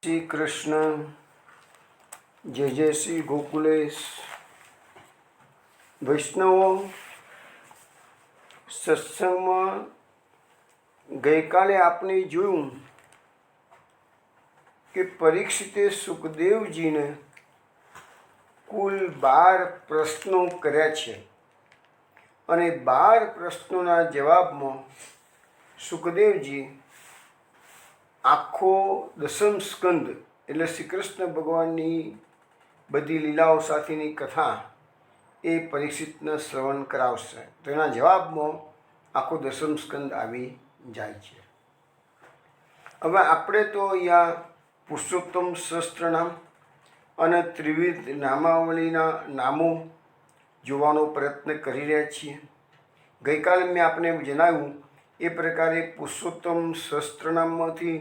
શ્રી કૃષ્ણ. જય જય શ્રી ગોકુલેશ. વૈષ્ણવો, સત્સંગમાં ગઈકાલે આપણે જોયું કે પરીક્ષિતે સુખદેવજીને કુલ 12 પ્રશ્નો કર્યા છે અને 12 પ્રશ્નોના જવાબમાં સુખદેવજી આખો દસમ સ્કંદ એટલે શ્રી કૃષ્ણ ભગવાનની બધી લીલાઓ સાથેની કથા એ પરીક્ષિતને શ્રવણ કરાવશે. તેના જવાબમાં આખો દસમ સ્કંદ આવી જાય છે. હવે આપણે તો અહીંયા પુરુષોત્તમ સહસ્ત્રનામ અને ત્રિવિધ નામાવલીના નામો જોવાનો પ્રયત્ન કરી રહ્યા છીએ. ગઈકાલે મેં આપને જણાવ્યું એ પ્રકારે પુરુષોત્તમ સહસ્ત્રનામમાંથી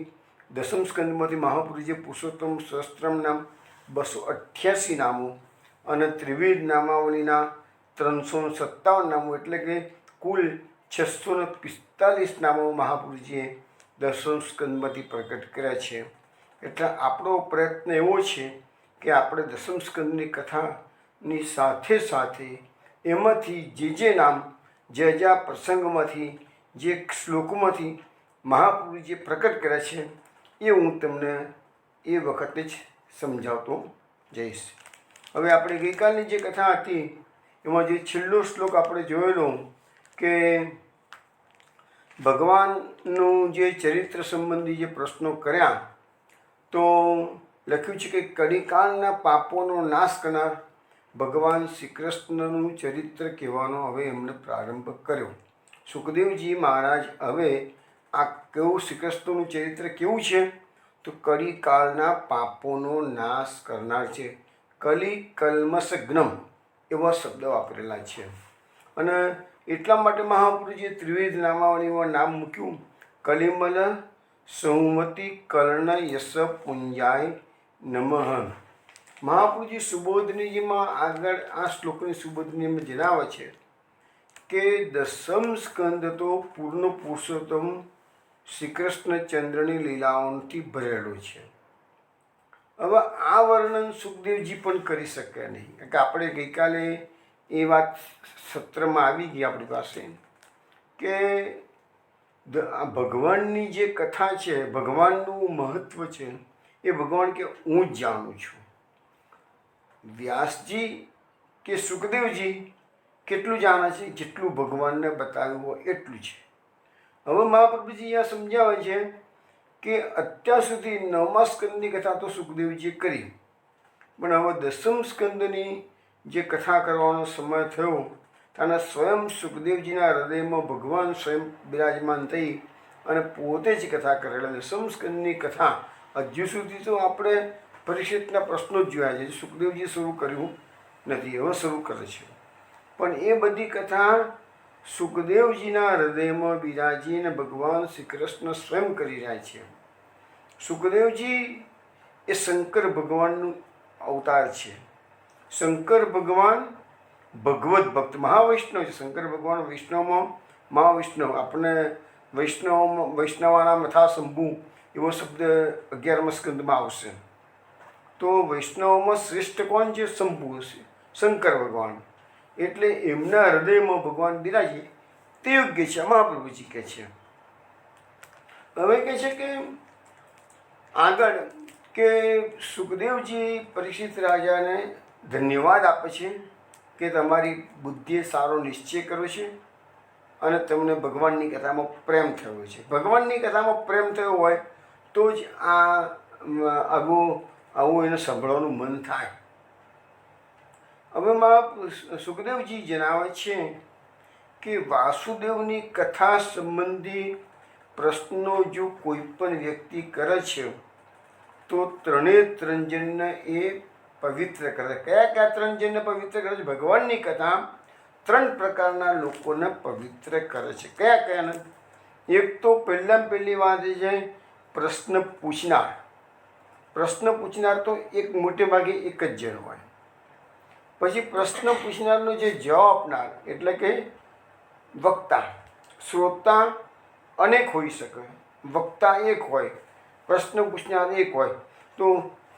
દસમ સ્કંદમાંથી મહાપુરુષે પુરુષોત્તમ સહસ્ત્રમ નામ 288 નામો અને ત્રિવિધ નામાવલીના 357 નામો એટલે કે કુલ 645 નામો મહાપુરુષે દસમ સ્કંદમાંથી પ્રકટ કર્યા છે. એટલે આપણો પ્રયત્ન એવો છે કે આપણે દસમ સ્કંદની કથાની સાથે સાથે એમાંથી જે નામ જે પ્રસંગમાંથી જે શ્લોકોમાંથી મહાપુરુષે પ્રકટ કર્યા છે એ હું તમને એ વખતે જ સમજાવતો જઈશ. હવે આપણે ગઈકાલની જે કથા હતી એમાં જે છેલ્લો શ્લોક આપણે જોયેલો કે ભગવાનનું જે ચરિત્ર સંબંધી જે પ્રશ્નો કર્યા તો લખ્યું છે કે કલિકાળના પાપોનો નાશ કરનાર ભગવાન શ્રી કૃષ્ણનું ચરિત્ર કહેવાનો હવે એમણે પ્રારંભ કર્યો. સુખદેવજી મહારાજ હવે આ કેવું શ્રી કૃષ્ણનું ચરિત્ર કેવું છે તો કલિકાળના પાપોનો નાશ કરનાર છે. કલિ કલ્મષગ્નમ એવા શબ્દ વાપરેલા છે અને એટલા માટે મહાપુરુષે ત્રિવિધ નામાવલીમાં નામ મૂક્યું કલિમલ સૌમતી કર્ણ યશ પુંજાય નમઃ. મહાપુરુષે સુબોધનીજીમાં આગળ આ શ્લોકની સુબોધનીમાં જણાવે છે કે દસમ સ્કંદ તો પૂર્ણ પુરુષોત્તમ શ્રી કૃષ્ણચંદ્રની લીલાઓથી ભરેલો છે. હવે આ વર્ણન સુખદેવજી પણ કરી શકે નહીં કે આપણે ગઈકાલે એ વાત સત્રમાં આવી ગઈ આપણી પાસે કે ભગવાનની જે કથા છે, ભગવાનનું મહત્ત્વ છે એ ભગવાન કે હું જ જાણું છું. વ્યાસજી કે સુખદેવજી કેટલું જાણે છે? જેટલું ભગવાનને બતાવ્યું હોય એટલું છે. હવે મહાપ્રભુજી અહીંયા સમજાવે છે કે અત્યાર સુધી 9મા સ્કંદની કથા તો સુખદેવજીએ કરી, પણ હવે દસમ સ્કંદની જે કથા કરવાનો સમય થયો ત્યારે સ્વયં સુખદેવજીના હૃદયમાં ભગવાન સ્વયં બિરાજમાન થઈ અને પોતે જ કથા કરેલા. દસમ સ્કંદની કથા હજુ સુધી તો આપણે પરીક્ષિતના પ્રશ્નો જ જોયા છે, સુખદેવજીએ શરૂ કર્યું નથી, હવે શરૂ કરે છે. પણ એ બધી કથા સુખદેવજીના હૃદયમાં બિરાજીને ભગવાન શ્રી કૃષ્ણ સ્વયં કરી રહ્યા છે. સુખદેવજી એ શંકર ભગવાનનું અવતાર છે. શંકર ભગવાન ભગવત ભક્ત મહાવૈષ્ણવ છે. શંકર ભગવાન વૈષ્ણવમાં મહાવૈષ્ણવ, આપણે વૈષ્ણવાના મથા શંભુ એવો શબ્દ 11મા સ્કંદમાં આવશે. તો વૈષ્ણવમાં શ્રેષ્ઠ કોણ છે? શંભુ હશે, શંકર ભગવાન. એટલે એમના હૃદયમાં ભગવાન બિરાજી તે યોગ્ય છે. મહાપ્રભુજી કહે છે. હવે કહે છે કે આગળ કે સુખદેવજી પરીક્ષિત રાજાને ધન્યવાદ આપે છે કે તમારી બુદ્ધિએ સારો નિશ્ચય કર્યો છે અને તમને ભગવાનની કથામાં પ્રેમ થયો છે. ભગવાનની કથામાં પ્રેમ થયો હોય તો જ આવું એને સાંભળવાનું મન થાય. હવે સુખદેવજી જણાવે છે કે વાસુદેવની કથા સંબંધી પ્રશ્નો જો કોઈ પણ વ્યક્તિ કરે છે તો ત્રણ જણને એ પવિત્ર કરે. કયા 3 જણને પવિત્ર કરે છે? ભગવાનની કથા 3 પ્રકારના લોકોને પવિત્ર કરે છે. કયાને? એક તો પહેલી વાત એ છે પ્રશ્ન પૂછનાર. પ્રશ્ન પૂછનાર તો એક મોટે ભાગે એક જ જણ હોય. પછી પ્રશ્ન પૂછનારનો જે જવાબ આપનાર એટલે કે વક્તા. શ્રોતા અનેક હોઈ શકે, વક્તા એક હોય, પ્રશ્ન પૂછનાર એક હોય, તો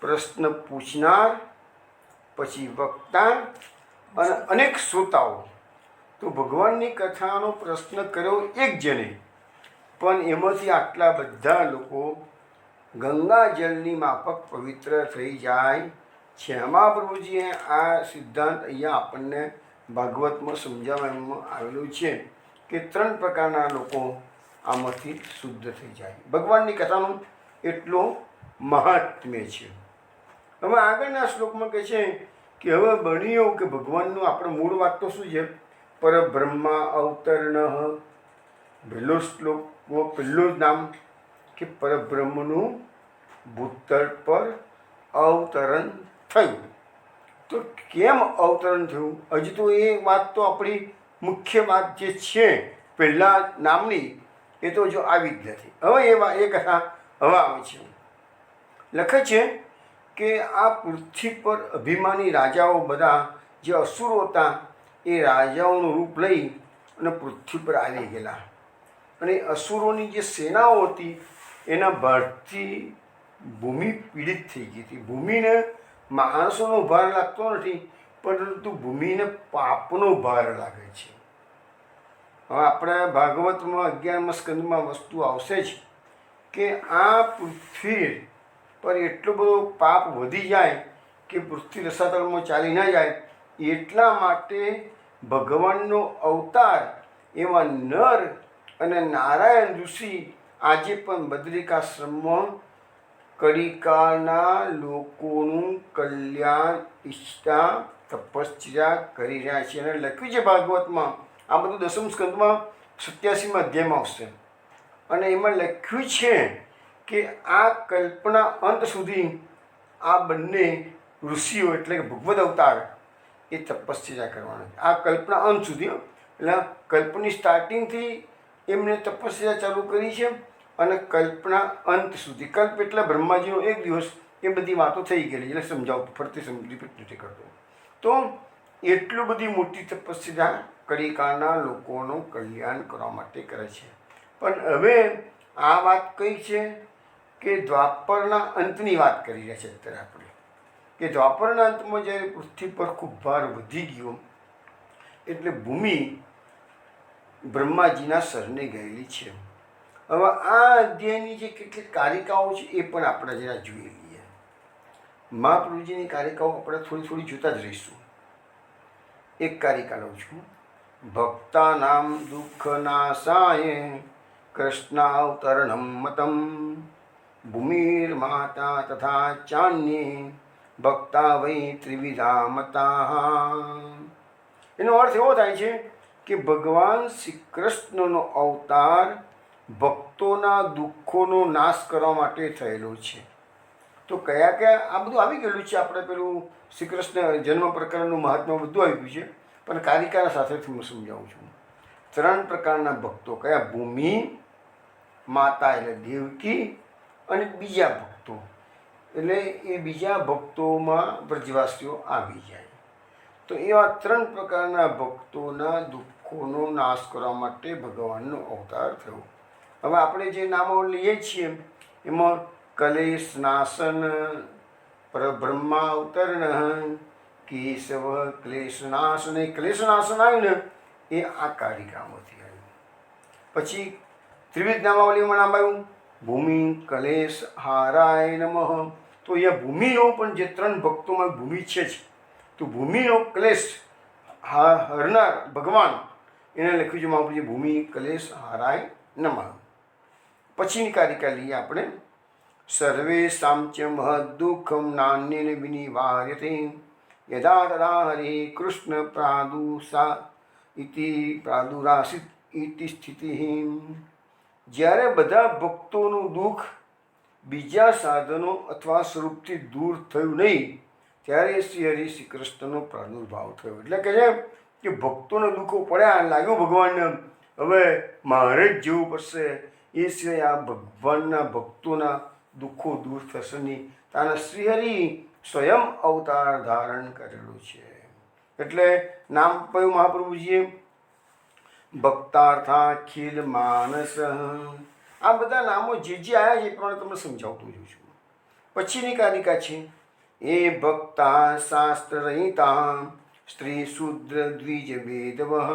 પ્રશ્ન પૂછનાર, પછી વક્તા અને અનેક શ્રોતાઓ. તો ભગવાનની કથાનો પ્રશ્ન કર્યો એક જણે, પણ એમાંથી આટલા બધા લોકો ગંગાજળની માફક પવિત્ર થઈ જાય છે. મહાપ્રભુજીએ આ સિદ્ધાંત અહીંયા આપણને ભાગવતમાં સમજાવવામાં આવેલું છે કે 3 પ્રકારના લોકો આમાંથી શુદ્ધ થઈ જાય. ભગવાનની કથાનું એટલું મહાત્મ્ય છે. હવે આગળના શ્લોકમાં કહે છે કે હવે બન્યું કે ભગવાનનું આપણે મૂળ વાત તો શું છે? પરબ્રહ્મા અવતરણ. પહેલો શ્લોક, પહેલું જ નામ કે પરબ્રહ્મનું ભૂતળ પર અવતરણ થયું. તો કેમ અવતરણ થયું? હજી તો એ વાત તો આપણી મુખ્ય વાત જે છે પહેલાં નામની, એ તો જો આવી જ નથી. હવે એ કથા હવે આવે છે. લખે છે કે આ પૃથ્વી પર અભિમાની રાજાઓ બધા જે અસુરો હતા એ રાજાઓનું રૂપ લઈ અને પૃથ્વી પર આવી ગયેલા. અને અસુરોની જે સેનાઓ હતી એના ભારથી ભૂમિ પીડિત થઈ ગઈ હતી. ભૂમિને માણસોનો ભાર લાગતો નથી, પરંતુ ભૂમિને પાપનો ભાર લાગે છે. હવે આપણે ભાગવતમાં 11મા સ્કંદમાં વસ્તુ આવશે જ કે આ પૃથ્વી પર એટલો બધો પાપ વધી જાય કે પૃથ્વી રસાતળમાં ચાલી ના જાય. એટલા માટે ભગવાનનો અવતાર એવા નર અને નારાયણ ઋષિ આજે પણ બદ્રિકાશ્રમમાં કલિકાળના લોકોનું કલ્યાણ ઈચ્છતા તપસ્યા કરી રહ્યા છે. અને લખ્યું છે ભાગવતમાં, આ બધું 10મ સ્કંદમાં 87મા અધ્યાયમાં આવશે. અને એમાં લખ્યું છે કે આ કલ્પના અંત સુધી આ બંને ઋષિઓ એટલે કે ભગવદ અવતાર એ તપસ્યા કરવાના છે. આ કલ્પના અંત સુધી, એટલે કલ્પની સ્ટાર્ટિંગથી એમને તપસ્યા ચાલુ કરી છે અને કલ્પના અંત સુધી. કલ્પ એટલે બ્રહ્માજીનો એક દિવસ, એ બધી વાતો થઈ ગયેલી, એટલે સમજાવતું, ફરતી રિપીટ નથી કરતો. તો એટલું બધી મોટી તપસ્યા કલિકાળના લોકોનું કલ્યાણ કરવા માટે કરે છે. પણ હવે આ વાત કઈ છે કે દ્વાપરના અંતની વાત કરી રહ્યા છે અત્યારે આપણે, કે દ્વાપરના અંતમાં જ્યારે પૃથ્વી પર ખૂબ ભાર વધી ગયો એટલે ભૂમિ બ્રહ્માજીના શરણે ગયેલી છે. હવે આ અધ્યાયની જે કેટલીક કારિકાઓ છે એ પણ આપણે જરા જોઈ લઈએ. મહાપ્રભુજીની કારિકાઓ આપણે થોડી થોડી જોતા જ રહીશું. એક કારિકા લઉં છું. ભક્તાનામ દુઃખનાશાય કૃષ્ણાવતરણમ મતમ ભૂમિર્માતા તથા ચાન્યે ભક્તા વૈ ત્રિવિધા મતા. એનો અર્થ એવો થાય છે કે ભગવાન શ્રી કૃષ્ણનો અવતાર ભક્તોના દુઃખોનો નાશ કરવા માટે થયેલો છે. તો કયા કયા આ બધું આવી ગયેલું છે. આપણે પેલું શ્રી કૃષ્ણ જન્મ પ્રકરણનું મહાત્મા બધું આવી ગયું છે, પણ કારિકાના સાથેથી હું સમજાવું છું. 3 પ્રકારના ભક્તો કયા? ભૂમિ માતા એટલે દેવકી, અને બીજા ભક્તો એટલે એ બીજા ભક્તોમાં બ્રજવાસીઓ આવી જાય. તો એવા 3 પ્રકારના ભક્તોના દુઃખોનો નાશ કરવા માટે ભગવાનનો અવતાર થયો. હવે આપણે જે નામો લઈએ છીએ એમાં કલેશ નાશન, પરબ્રહ્મા અવતરણ, કેશવ ક્લેશનાશન. એ ક્લેશનાશન આવ્યું ને એ આ કારિકામાંથી આવ્યું. પછી ત્રિવિધ નામાવલીમાં નામ આવ્યું ભૂમિ કલેશ હારાય નમઃ. તો અહીંયા ભૂમિનો પણ જે 3 ભક્તોમાં ભૂમિ છે જ, તો ભૂમિનો ક્લેશ હરનાર ભગવાન એને લખ્યું છે મહાપ્રભુજી ભૂમિ કલેશ હારાય નમઃ. પછીની કારિકા લઈએ આપણે. સર્વે સાંચ્ય મહદ દુઃખમ નાન્યેન વિનિવાર્યતે યદા તદા હરિ કૃષ્ણ પ્રાદુરાસિત ઇતિ સ્થિતિ. જ્યારે બધા ભક્તોનું દુઃખ બીજા સાધનો અથવા સ્વરૂપથી દૂર થયું નહીં, ત્યારે શ્રી હરિ શ્રી કૃષ્ણનો પ્રાદુર્ભાવ થયો. એટલે કહે છે કે ભક્તોને દુઃખો પડ્યા, લાગ્યું ભગવાનને હવે મારે જ જવું પડશે, એ સિવાય આ ભગવાનના ભક્તોના દુઃખો દૂર થશે નહીં. તાના શ્રીહરિ સ્વયં અવતાર ધારણ કરેલું છે. એટલે નામ કયું મહાપ્રભુજીએ? ભક્તાર્થાખિલ માનસ. આ બધા નામો જે આવ્યા છે એ પ્રમાણે તમને સમજાવતું જોઉં છું. પછીની કારિકા છે, એ ભક્તા શાસ્ત્રરહિતા સ્ત્રી શૂદ્ર દ્વિજ વેદવહ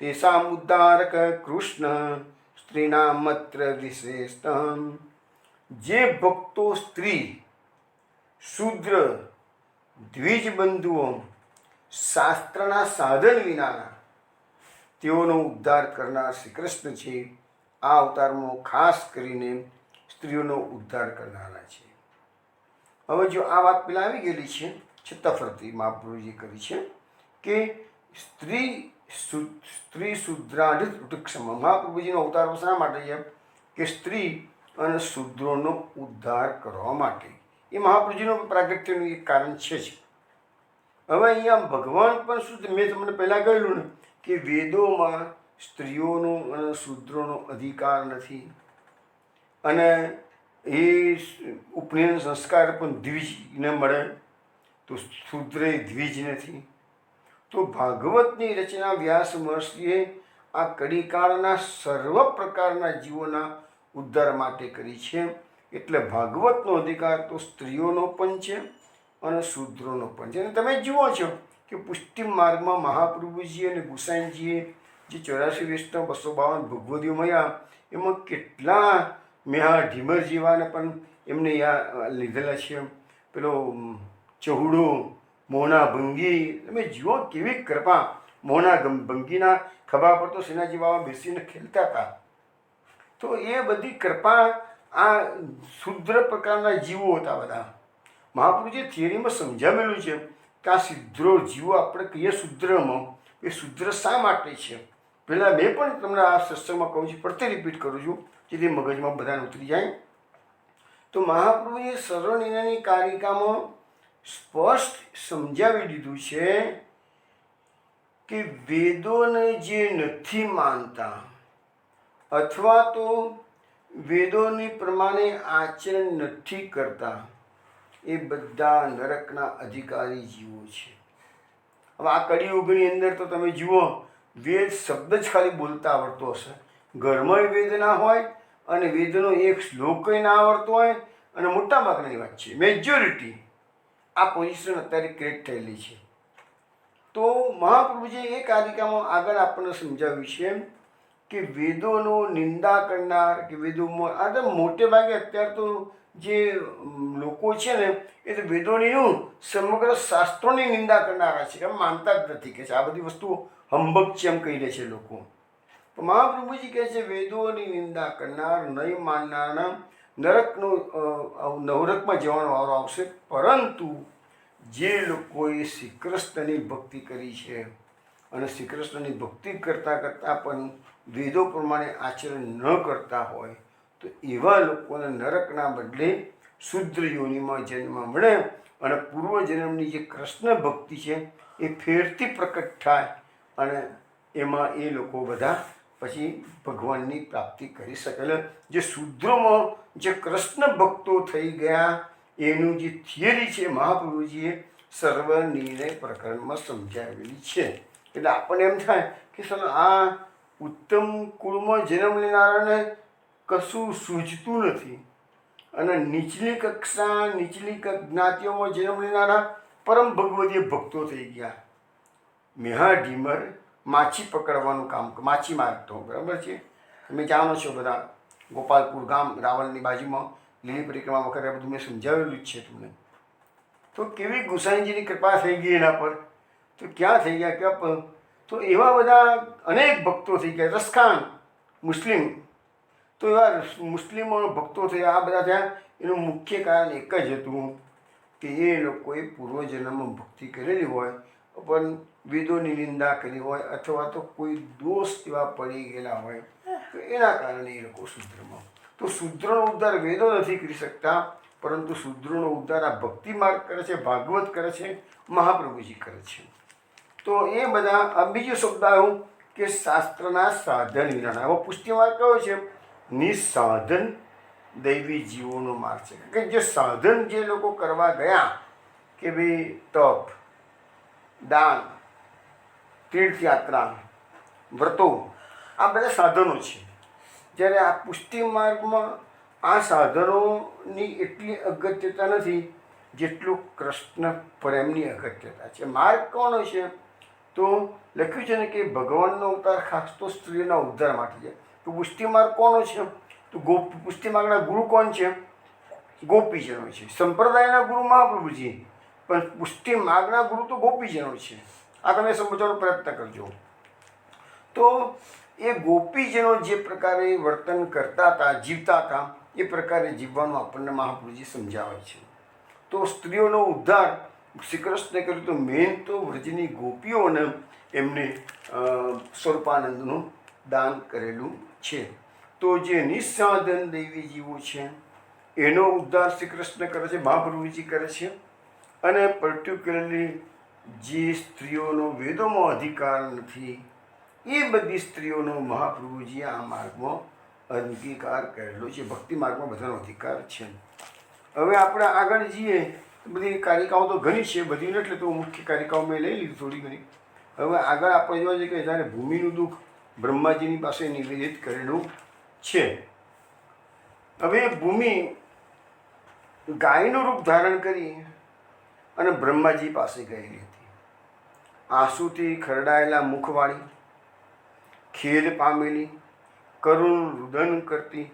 તેષામ ઉદ્ધારક કૃષ્ણ સ્ત્રીનામત્ર વિશેષ. જે ભક્તો સ્ત્રી શૂદ્ર દ્વિજ બંધુઓ શાસ્ત્રના સાધન વિનાના તેઓનો ઉદ્ધાર કરનાર શ્રી કૃષ્ણ છે. આ અવતારમાં ખાસ કરીને સ્ત્રીઓનો ઉદ્ધાર કરનારા છે. હવે જો આ વાત પેલા આવી ગયેલી છે, છતાં ફરતી મહાપ્રભુજી કરી છે કે સ્ત્રી શુદ્રાધિત વૃક્ષમ. મહાપ્રભુજીનો અવતાર શા માટે છે? કે સ્ત્રી અને શુદ્રોનો ઉદ્ધાર કરવા માટે. એ મહાપ્રભુજીનું પ્રાગટ્યનું એક કારણ છે જ. હવે અહીંયા ભગવાન પણ શુદ્ધ. મેં તમને પહેલાં કહેલું ને કે વેદોમાં સ્ત્રીઓનો અને શુદ્રોનો અધિકાર નથી, અને એ ઉપનયન સંસ્કાર પણ દ્વિજને મળે, તો શુદ્રે દ્વિજ નથી. તો ભાગવતની રચના વ્યાસ મહર્ષિએ આ કડીકાળના સર્વ પ્રકારના જીવોના ઉદ્ધાર માટે કરી છે. એટલે ભાગવતનો અધિકાર તો સ્ત્રીઓનો પણ છે અને શૂદ્રોનો પણ છે. અને તમે જુઓ છો કે પુષ્ટિ માર્ગમાં મહાપ્રભુજી અને ગુસાઈજીએ જે 84 વૈષ્ણવ 252 ભગવદીઓ મળ્યા, એમાં કેટલા મેહા ઢીમર જેવાને પણ એમને લીધેલા છે. પેલો ચહુડો મોહના ભંગી, તમે જુઓ કેવી કૃપા. મોહના ભંગીના ખભા પર તો શ્રીનાથજી બાબા બેસીને ખેલતા હતા. તો એ બધી કૃપા આ શુદ્ર પ્રકારના જીવો હતા બધા. મહાપ્રભુજી થિયરીમાં સમજાવેલું છે કે આ શુદ્રો જીવો આપણે કહીએ શુદ્રમાં, એ શુદ્ર શા માટે છે. પહેલાં મેં પણ તમને આ સત્સંગમાં કહું છું, ફરતી રિપીટ કરું છું જેથી મગજમાં બધાને ઉતરી જાય. તો મહાપ્રભુએ સર્વનિર્ણયની કારિકામાં સ્પષ્ટ સમજાવી દીધું છે કે વેદોને જે નથી માનતા અથવા તો વેદોની પ્રમાણે આચરણ નથી કરતા, એ બધા નરકના અધિકારી જીવો છે. હવે આ કળિયુગની અંદર તો તમે જુઓ, વેદ શબ્દ જ ખાલી બોલતા આવડતો હશે, ઘરમાં વેદ ના હોય અને વેદનો એક શ્લોકય ના આવડતો હોય, અને મોટાભાગની વાત છે મેજોરિટી આ પોઝિશન અત્યારે ક્રિએટ થયેલી છે. તો મહાપ્રભુજીએ એ કારિકામાં આગળ આપણને સમજાવ્યું છે કે વેદોનો નિંદા કરનાર કે વેદોમાં આ તો મોટે ભાગે અત્યારે તો જે લોકો છે ને એ તો વેદોની સમગ્ર શાસ્ત્રોની નિંદા કરનારા છે, એમ માનતા જ નથી કે આ બધી વસ્તુઓ હંબક છે એમ કહી દે છે લોકો. તો મહાપ્રભુજી કહે છે વેદોની નિંદા કરનાર નહીં માનનારના નવરકમાં જવાનો વારો આવશે. પરંતુ જે લોકોએ શ્રી કૃષ્ણની ભક્તિ કરી છે અને શ્રી કૃષ્ણની ભક્તિ કરતાં કરતાં પણ વેદો પ્રમાણે આચરણ ન કરતા હોય, તો એવા લોકોને નરકના બદલે શુદ્ર યોનિમાં જન્મ મળે અને પૂર્વજન્મની જે કૃષ્ણ ભક્તિ છે એ ફેરથી પ્રકટ થાય, અને એમાં એ લોકો બધા પછી ભગવાનની પ્રાપ્તિ કરી શકે. જે શુદ્રોમાં જે કૃષ્ણ ભક્તો થઈ ગયા એનું જે થિયરી છે મહાપ્રભુજીએ સર્વનિર્ણય પ્રકરણમાં સમજાવેલી છે. એટલે આપણને એમ થાય કે સર આ ઉત્તમ કુળમાં જન્મ લેનારાને કશું સૂઝતું નથી, અને નીચલી કક્ષા નીચલી જ્ઞાતિઓમાં જન્મ લેનારા પરમ ભગવદીય ભક્તો થઈ ગયા. મેહા ઢીમર માછી પકડવાનું કામ, માછી મારતો, બરાબર છે. તમે જાણો છો બધા, ગોપાલપુર ગામ રાવણની બાજુમાં લીલી પરિક્રમા વખતે બધું મેં સમજાવેલું જ છે તમને. તો કેવી ગુસાઈજીની કૃપા થઈ ગઈ એના પર, તો ક્યાં થઈ ગયા ક્યાં, તો એવા બધા અનેક ભક્તો થઈ ગયા. રસખાન મુસ્લિમ, તો એવા મુસ્લિમો ભક્તો થયા, આ બધા થયા. એનું મુખ્ય કારણ એક જ હતું કે એ લોકોએ પૂર્વજન્મમાં ભક્તિ કરેલી હોય પણ વેદોની નિંદા કરી હોય, અથવા તો કોઈ દોષ એવા પડી ગયેલા હોય, તો એના કારણે એ લોકો શુદ્રમાં. તો શુદ્રનો ઉદ્ધાર વેદો નથી કરી શકતા, પરંતુ શુદ્રનો ઉદ્ધાર આ ભક્તિ માર્ગ કરે છે, ભાગવત કરે છે, મહાપ્રભુજી કરે છે. તો એ બધા. આ બીજો શબ્દ આવ્યો કે શાસ્ત્રના સાધન વિના. હવે પુષ્ટિ માર્ગ કયો છે? નિસાધન દૈવી જીવોનો માર્ગ છે. કે જે સાધન જે લોકો કરવા ગયા કે ભાઈ તપ, દાન, તીર્થયાત્રા, વ્રતો, આ બધા સાધનો છે. જ્યારે આ પુષ્ટિ માર્ગમાં આ સાધનો માર્ગની એટલી અગત્યતા નથી જેટલું કૃષ્ણ પ્રેમની અગત્યતા છે. માર્ગ કોનો છે? તો લખ્યું છે ને કે ભગવાનનો અવતાર ખાસ તો સ્ત્રીઓના ઉદ્ધાર માટે છે. તો પુષ્ટિ માર્ગ કોનો છે? તો પુષ્ટિ માર્ગના ગુરુ કોણ છે? ગોપીજનો છે. સંપ્રદાયના ગુરુ મહાપ્રભુજી, પણ પુષ્ટિ માર્ગના ગુરુ તો ગોપીજનો છે. આ તમે સમજવાનો પ્રયત્ન કરજો. તો એ ગોપીજનો જે પ્રકારે વર્તન કરતા હતા, જીવતા હતા, એ પ્રકારે જીવવાનું આપણને મહાપ્રભુજી સમજાવે છે. તો સ્ત્રીઓનો ઉદ્ધાર શ્રી કૃષ્ણે કર્યું તો મેન તો વ્રજની ગોપીઓને એમને સ્વરૂપાનંદનું દાન કરેલું છે. તો જે નિસ્સાધન દૈવી જીવો છે એનો ઉદ્ધાર શ્રી કૃષ્ણ કરે છે, મહાપ્રભુજી કરે છે. અને પર્ટિક્યુલરલી જે સ્ત્રીઓનો વેદોમાં અધિકાર નથી એ બધી સ્ત્રીઓનો મહાપ્રભુજીએ આ માર્ગમાં અંગીકાર કરેલો છે. ભક્તિ માર્ગમાં બધાનો અધિકાર છે. હવે આપણે આગળ જઈએ તો બધી કારિકાઓ તો ઘણી છે, બધી એટલે તો મુખ્ય કારિકાઓ મેં લઈ લીધી થોડી ઘણી. હવે આગળ આપણે જોવા જઈએ કે જ્યારે ભૂમિનું દુઃખ બ્રહ્માજીની પાસે નિવેદિત કરેલું છે. હવે ભૂમિ ગાયનું રૂપ ધારણ કરી અને બ્રહ્માજી પાસે ગયેલી હતી. આંસુથી ખરડાયેલા મુખવાળી, ખેદ પામેલી, કરુણ રુદન કરતી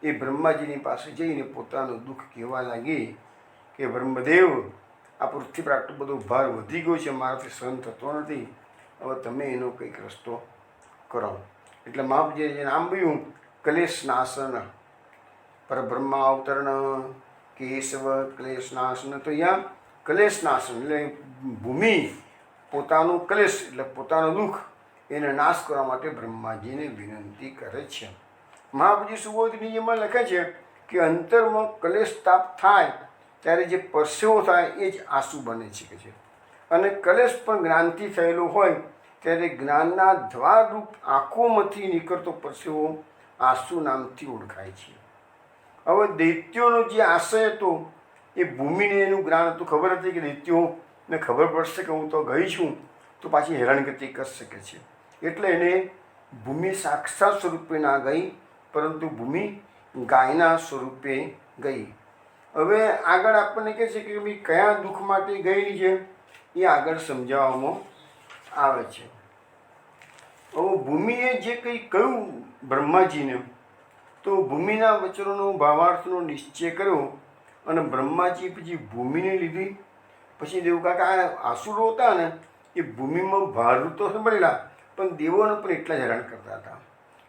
એ બ્રહ્માજીની પાસે જઈને પોતાનું દુઃખ કહેવા લાગી કે બ્રહ્મદેવ, આ પૃથ્વી પર આટલો બધો ભાર વધી ગયો છે, મારાથી સહન થતો નથી, હવે તમે એનો કંઈક રસ્તો કરો. એટલે મહાપ્રભુજીએ જે નામ કહ્યું ક્લેશનાશન, પરબ્રહ્મા અવતરણ, કેશવ ક્લેશનાશન. તો અહીંયા ક્લેશનાશન એટલે ભૂમિ પોતાનું ક્લેશ એટલે પોતાનું દુઃખ એને નાશ કરવા માટે બ્રહ્માજીને વિનંતી કરે છે. મહાપ્રભુજી સુબોધનીજીમાં લખે છે કે અંતરમાં ક્લેશ તાપ થાય ત્યારે જે પરસેવો થાય એ જ આંસુ બને છે. અને ક્લેશ પણ જ્ઞાનથી થયેલો હોય ત્યારે જ્ઞાનના દ્વારરૂપ આંખોમાંથી નીકળતો પરસેવો આંસુ નામથી ઓળખાય છે. હવે દૈત્યોનો જે આશય હતો એ ભૂમિને એનું જ્ઞાન હતું, ખબર હતી કે દૈત્યોને ખબર પડશે કે હું તો ગઈ છું તો પાછી હેરાનગતિ કરી શકે છે. એટલે એને ભૂમિ સાક્ષાત સ્વરૂપે ના ગઈ, પરંતુ ભૂમિ ગાયના સ્વરૂપે ગઈ. હવે આગળ આપણને કહે છે કે ભાઈ કયા દુઃખ માટે ગયેલી છે એ આગળ સમજાવવામાં આવે છે. હવે ભૂમિએ જે કંઈ કહ્યું બ્રહ્માજીને, તો ભૂમિના વચનોનો ભાવાર્થનો નિશ્ચય કર્યો અને બ્રહ્માજી પછી ભૂમિને લીધી. પછી દેવકાકા આ આસુરો હતા ને એ ભૂમિમાં ભારરૂપ તો મળેલા, પણ દેવોને પણ એટલા જ હેરાન કરતા હતા.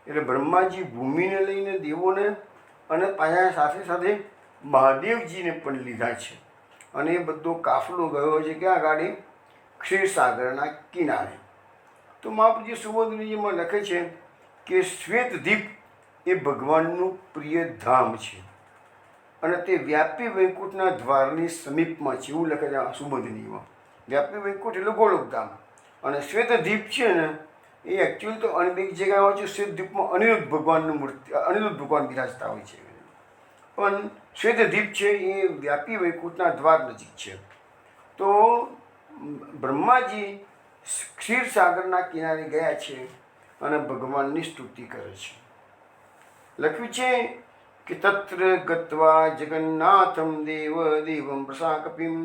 એટલે બ્રહ્માજી ભૂમિને લઈને દેવોને અને પાછા સાથે સાથે મહાદેવજીને પણ લીધા છે. અને એ બધો કાફલો ગયો છે ક્યાં ગાડી? ક્ષીરસાગરના કિનારે. તો મહાપ્રભુજી સુબોધનીજીમાં લખે છે કે શ્વેતદીપ એ ભગવાનનું પ્રિય ધામ છે અને તે વ્યાપી વૈકુંઠના દ્વારની સમીપમાં છે, એવું લખે છે સુબોધનીમાં. વ્યાપી વૈકુંઠ એટલે ગોલોકધામ. અને શ્વેતદીપ છે ને એ એકચ્યુઅલી તો અનેક જગ્યાએ હોય છે. શ્વેતદીપમાં અનિરુદ્ધ ભગવાનનું મૂર્તિ, અનિરુદ્ધ ભગવાન બિરાજતા હોય છે. પણ શ્વેતદીપ છે એ વ્યાપી વૈકુંઠના દ્વાર નજીક છે. તો બ્રહ્માજી ક્ષીરસાગરના કિનારે ગયા છે અને ભગવાનની સ્તુતિ કરે છે. લખ્યું છે કે તત્ર ગત્વા જગન્નાથમ દેવ દેવમ પ્રસાકપિમ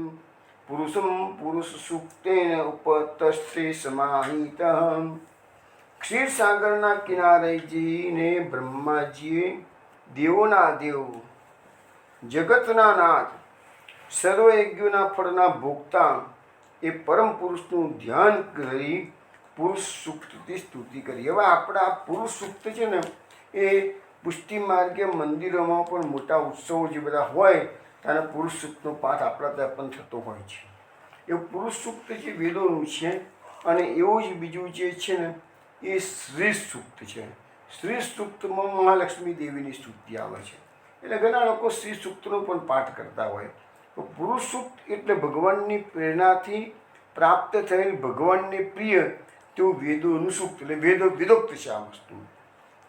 પુરુષમ પુરુષ સૂક્તેન ઉપતસ્થે સમાહિત. ક્ષીરસાગરના કિનારે જઈને બ્રહ્માજીએ દેવોના દેવ, જગતના નાથ, સર્વયજ્ઞોના ફળના ભોગતા એ પરમ પુરુષનું ધ્યાન કરી પુરુષ સૂક્તથી સ્તુતિ કરી. હવે આપણા પુરુષ સૂક્ત છે ને એ પુષ્ટિ માર્ગે મંદિરોમાં પણ મોટા ઉત્સવો જે બધા હોય ત્યારે પુરુષ સૂક્તનો પાઠ આપણા ત્યાં પણ થતો હોય છે. એ પુરુષ સૂક્ત જે વેદોનું છે. અને એવું જ બીજું જે છે ને એ શ્રી સૂક્ત છે. શ્રી સૂક્તમાં મહાલક્ષ્મી દેવીની સ્તુતિ આવે છે. એટલે ઘણા લોકો શ્રી સૂક્તનો પણ પાઠ કરતા હોય. તો પુરુષ સૂક્ત એટલે ભગવાનની પ્રેરણાથી પ્રાપ્ત થયેલ ભગવાનને પ્રિય તેવું વેદોનું સૂક્ત. એટલે વેદોક્ત છે આ વસ્તુ.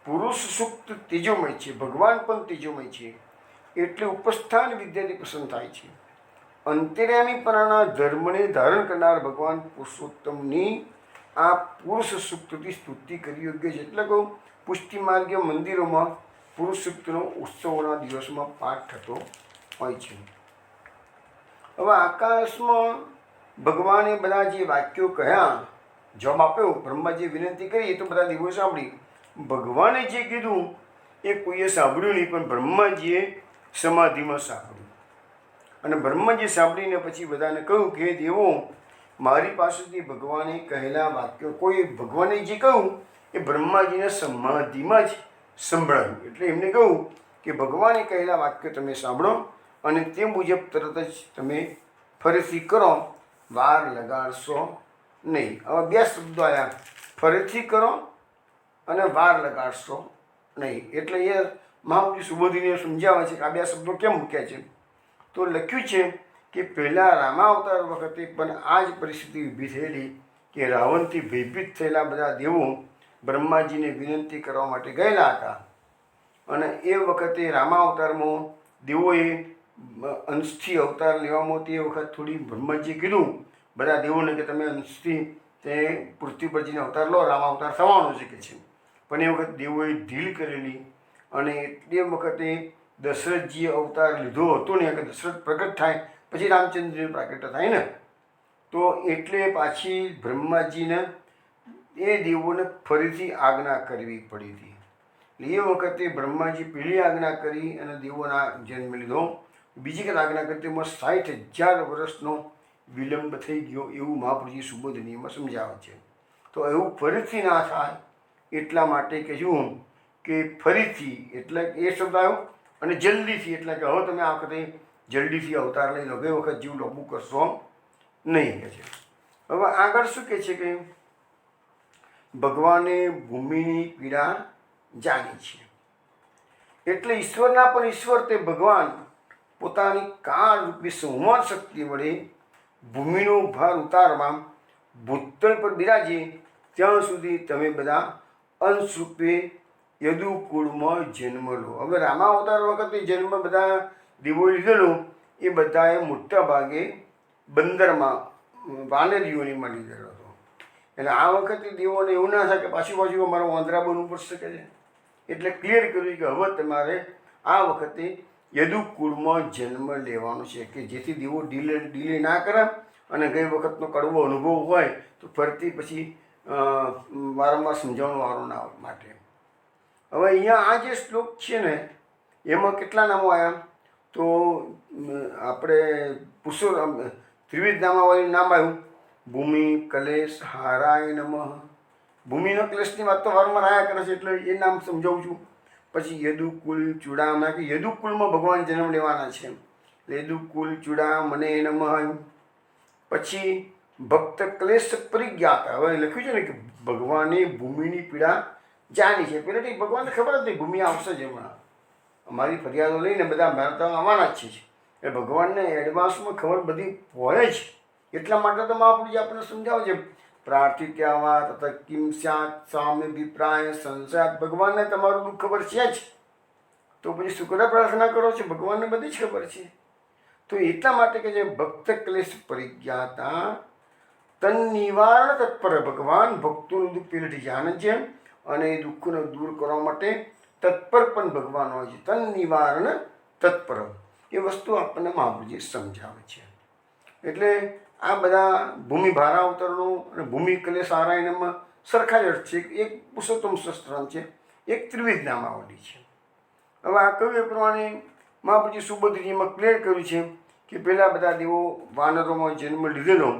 પુરુષ સૂક્ત તેજોમય છે, ભગવાન પણ તેજોમય છે, એટલે ઉપસ્થાન વિદ્યાથી પસંદ થાય છે. અંતર્યામીપણાના ધર્મને ધારણ કરનાર ભગવાન પુરુષોત્તમની આ પુરુષ સૂક્તથી સ્તુતિ કરી યોગ્ય છે. એટલે કહું પુષ્ટિ માર્ગે મંદિરોમાં પુરુષ સૂક્તનો ઉત્સવોના દિવસમાં પાઠ થતો હોય છે. હવે આકાશમાં ભગવાને બધા જે વાક્યો કહ્યા, જવાબ આપ્યો, બ્રહ્માજીએ વિનંતી કરી, એ તો બધા દેવોએ સાંભળી. ભગવાને જે કીધું એ કોઈએ સાંભળ્યું નહીં, પણ બ્રહ્માજીએ સમાધિમાં સાંભળ્યું. અને બ્રહ્માજી સાંભળીને પછી બધાને કહ્યું કે દેવો, મારી પાસેથી ભગવાને કહેલા વાક્યો, કોઈ ભગવાને જે કહ્યું એ બ્રહ્માજીને સમાધિમાં જ સંભળાયું. એટલે એમને કહ્યું કે ભગવાને કહેલા વાક્યો તમે સાંભળો અને તે મુજબ તરત જ તમે ફરીથી કરો, વાર લગાડશો નહીં. હવે બે શબ્દો આવ્યા, ફરીથી કરો અને વાર લગાડશો નહીં. એટલે એ મહામુનિ સુબોધીને સમજાવે છે કે આ બે શબ્દો કેમ મૂક્યા છે. તો લખ્યું છે કે પહેલાં રામાવતાર વખતે પણ આ જ પરિસ્થિતિ ઊભી થયેલી કે રાવણથી ભયભીત થયેલા બધા દેવો બ્રહ્માજીને વિનંતી કરવા માટે ગયેલા હતા. અને એ વખતે રામાવતારમાં દેવોએ અંશથી અવતાર લેવામાં તે વખત થોડી બ્રહ્માજીએ કીધું બધા દેવોને કે તમે અંશથી તે પૃથ્વી પર જઈને અવતાર લો, રામાવતાર થવાનો છે કે છે. પણ એ વખત દેવોએ ઢીલ કરેલી અને એ વખતે દશરથજીએ અવતાર લીધો હતો ને કે દશરથ પ્રગટ થાય પછી રામચંદ્રજી પ્રગટ થાય ને, તો એટલે પાછી બ્રહ્માજીને એ દેવોને ફરીથી આજ્ઞા કરવી પડી હતી. એ વખતે બ્રહ્માજી પહેલી આજ્ઞા કરી અને દેવોના જન્મ લીધો. બીજી વખત આજ્ઞા કરી તેમાં 60,000 વર્ષનો વિલંબ થઈ ગયો એવું મહાપુરુષજી સુબોધનીયમાં સમજાવે છે. તો એવું ફરીથી ના થાય એટલા માટે કે શું કે ફરીથી એટલે એ શબ્દ આવ્યો અને જલ્દીથી, એટલે કે હવે તમે આ વખતે જલ્દીથી અવતાર લઈ લો, ગઈ વખત જીવ લોબું કરશો નહીં કે છે. હવે આગળ શું કહે છે કે ભગવાને ભૂમિની પીડા જાણી છે. એટલે ઈશ્વરના પણ ઈશ્વર તે ભગવાન પોતાની કાળ રૂપી સંવાદ શક્તિ વડે ભૂમિનો ભાર ઉતારવા ભૂતળ પર બિરાજે ત્યાં સુધી તમે બધા અંશ રૂપે યદુકુળમાં જન્મ લો. હવે રામાવતાર વખતે જન્મ બધા દેવોએ લીધેલો એ બધાએ મોટા ભાગે બંદરમાં વાનરીઓનીમાં લીધેલો હતો. એટલે આ વખતે દેવોને એવું ના થાય કે પાછું અમારે વાંદરા બનવું પડશે કે છે. એટલે ક્લિયર કર્યું કે હવે તમારે આ વખતે યદુકુળમાં જન્મ લેવાનો છે કે જેથી દેવો ડીલે ના કરે અને ગઈ વખતનો કડવો અનુભવ હોય તો ફરતી પછી વારંવાર સમજાવવાનો વારો ના માટે. હવે અહીંયા આ જે શ્લોક છે ને એમાં કેટલા નામો આવ્યા તો આપણે ત્રિવિધ નામાવલી નામ આવ્યું ભૂમિ કલેશ હારાય નમઃ. ભૂમિનો કલેશની વાત તો વારંવાર આયા કરે છે એટલે એ નામ સમજાવું છું. પછી યદુકુલ ચૂડામણા કે યદુકુલમાં ભગવાન જન્મ લેવાના છે, યદુકુલ ચૂડા મને નમઃ આવ્યું. પછી ભક્ત ક્લેશ પરિજ્ઞાતા, હવે લખ્યું છે ને કે ભગવાને ભૂમિની પીડા જાણી છે. પહેલાંથી ભગવાનને ખબર હતી ભૂમિ આવશે જ, હમણાં અમારી ફરિયાદો લઈને બધા મારતા આવવાના જ છે. એ ભગવાનને એડવાન્સમાં ખબર બધી હોય જ. એટલા માટે તો મહાપુરુષજી આપણને સમજાવે છે પ્રાર્થિત્યાવા તથા કિમ સ્યાત સામ્ય અભિપ્રાય સંસાર. ભગવાનને તમારું દુઃખ ખબર છે જ, તો પછી શુક્ર પ્રાર્થના કરો છો, ભગવાનને બધી જ ખબર છે. તો એટલા માટે કે જે ભક્ત ક્લેશ પરિજ્ઞાતા તન નિવારણ તત્પર, ભગવાન ભક્તોનું દુઃખ પહેલેથી જાણે છે અને એ દુઃખને દૂર કરવા માટે તત્પર પણ ભગવાન હોય છે. તન નિવારણ તત્પર એ વસ્તુ આપણને મહાપુરુષજી સમજાવે છે. એટલે આ બધા ભૂમિ ભારાવતરણો અને ભૂમિ કલેશ આરાયણમાં સરખા જ અર્થ છે. એક પુરુષોત્તમ સહસ્ત્રામ છે, એક ત્રિવિધ નામાવલી છે. હવે આ કહ્યું એ પ્રમાણે મહાપુરુષજી સુબોધજીમાં ક્લિયર કર્યું છે કે પહેલાં બધા દેવો વાનરોમાં જન્મ લીધેલો,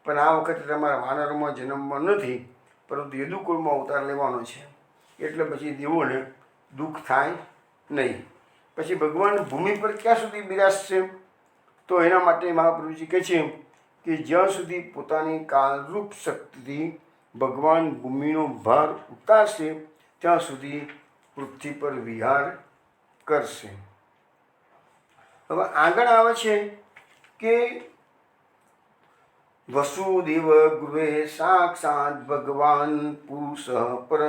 પણ આ વખતે તમારા વાનરોમાં જન્મમાં નથી પરંતુ યદુકુળમાં અવતાર લેવાનો છે. એટલે પછી દેવોને દુઃખ થાય નહીં. પછી ભગવાન ભૂમિ પર ક્યાં સુધી બિરાજશે તો એના માટે મહાપુરુષજી કહે છે કે જ્યાં સુધી પોતાની કાળરૂપ શક્તિથી ભગવાન ભૂમિનો ભાર ઉતારશે ત્યાં સુધી પૃથ્વી પર વિહાર કરશે. હવે આગળ આવે છે કે વસુદેવ ગૃહે સાક્ષાત ભગવાન પુરુષ પર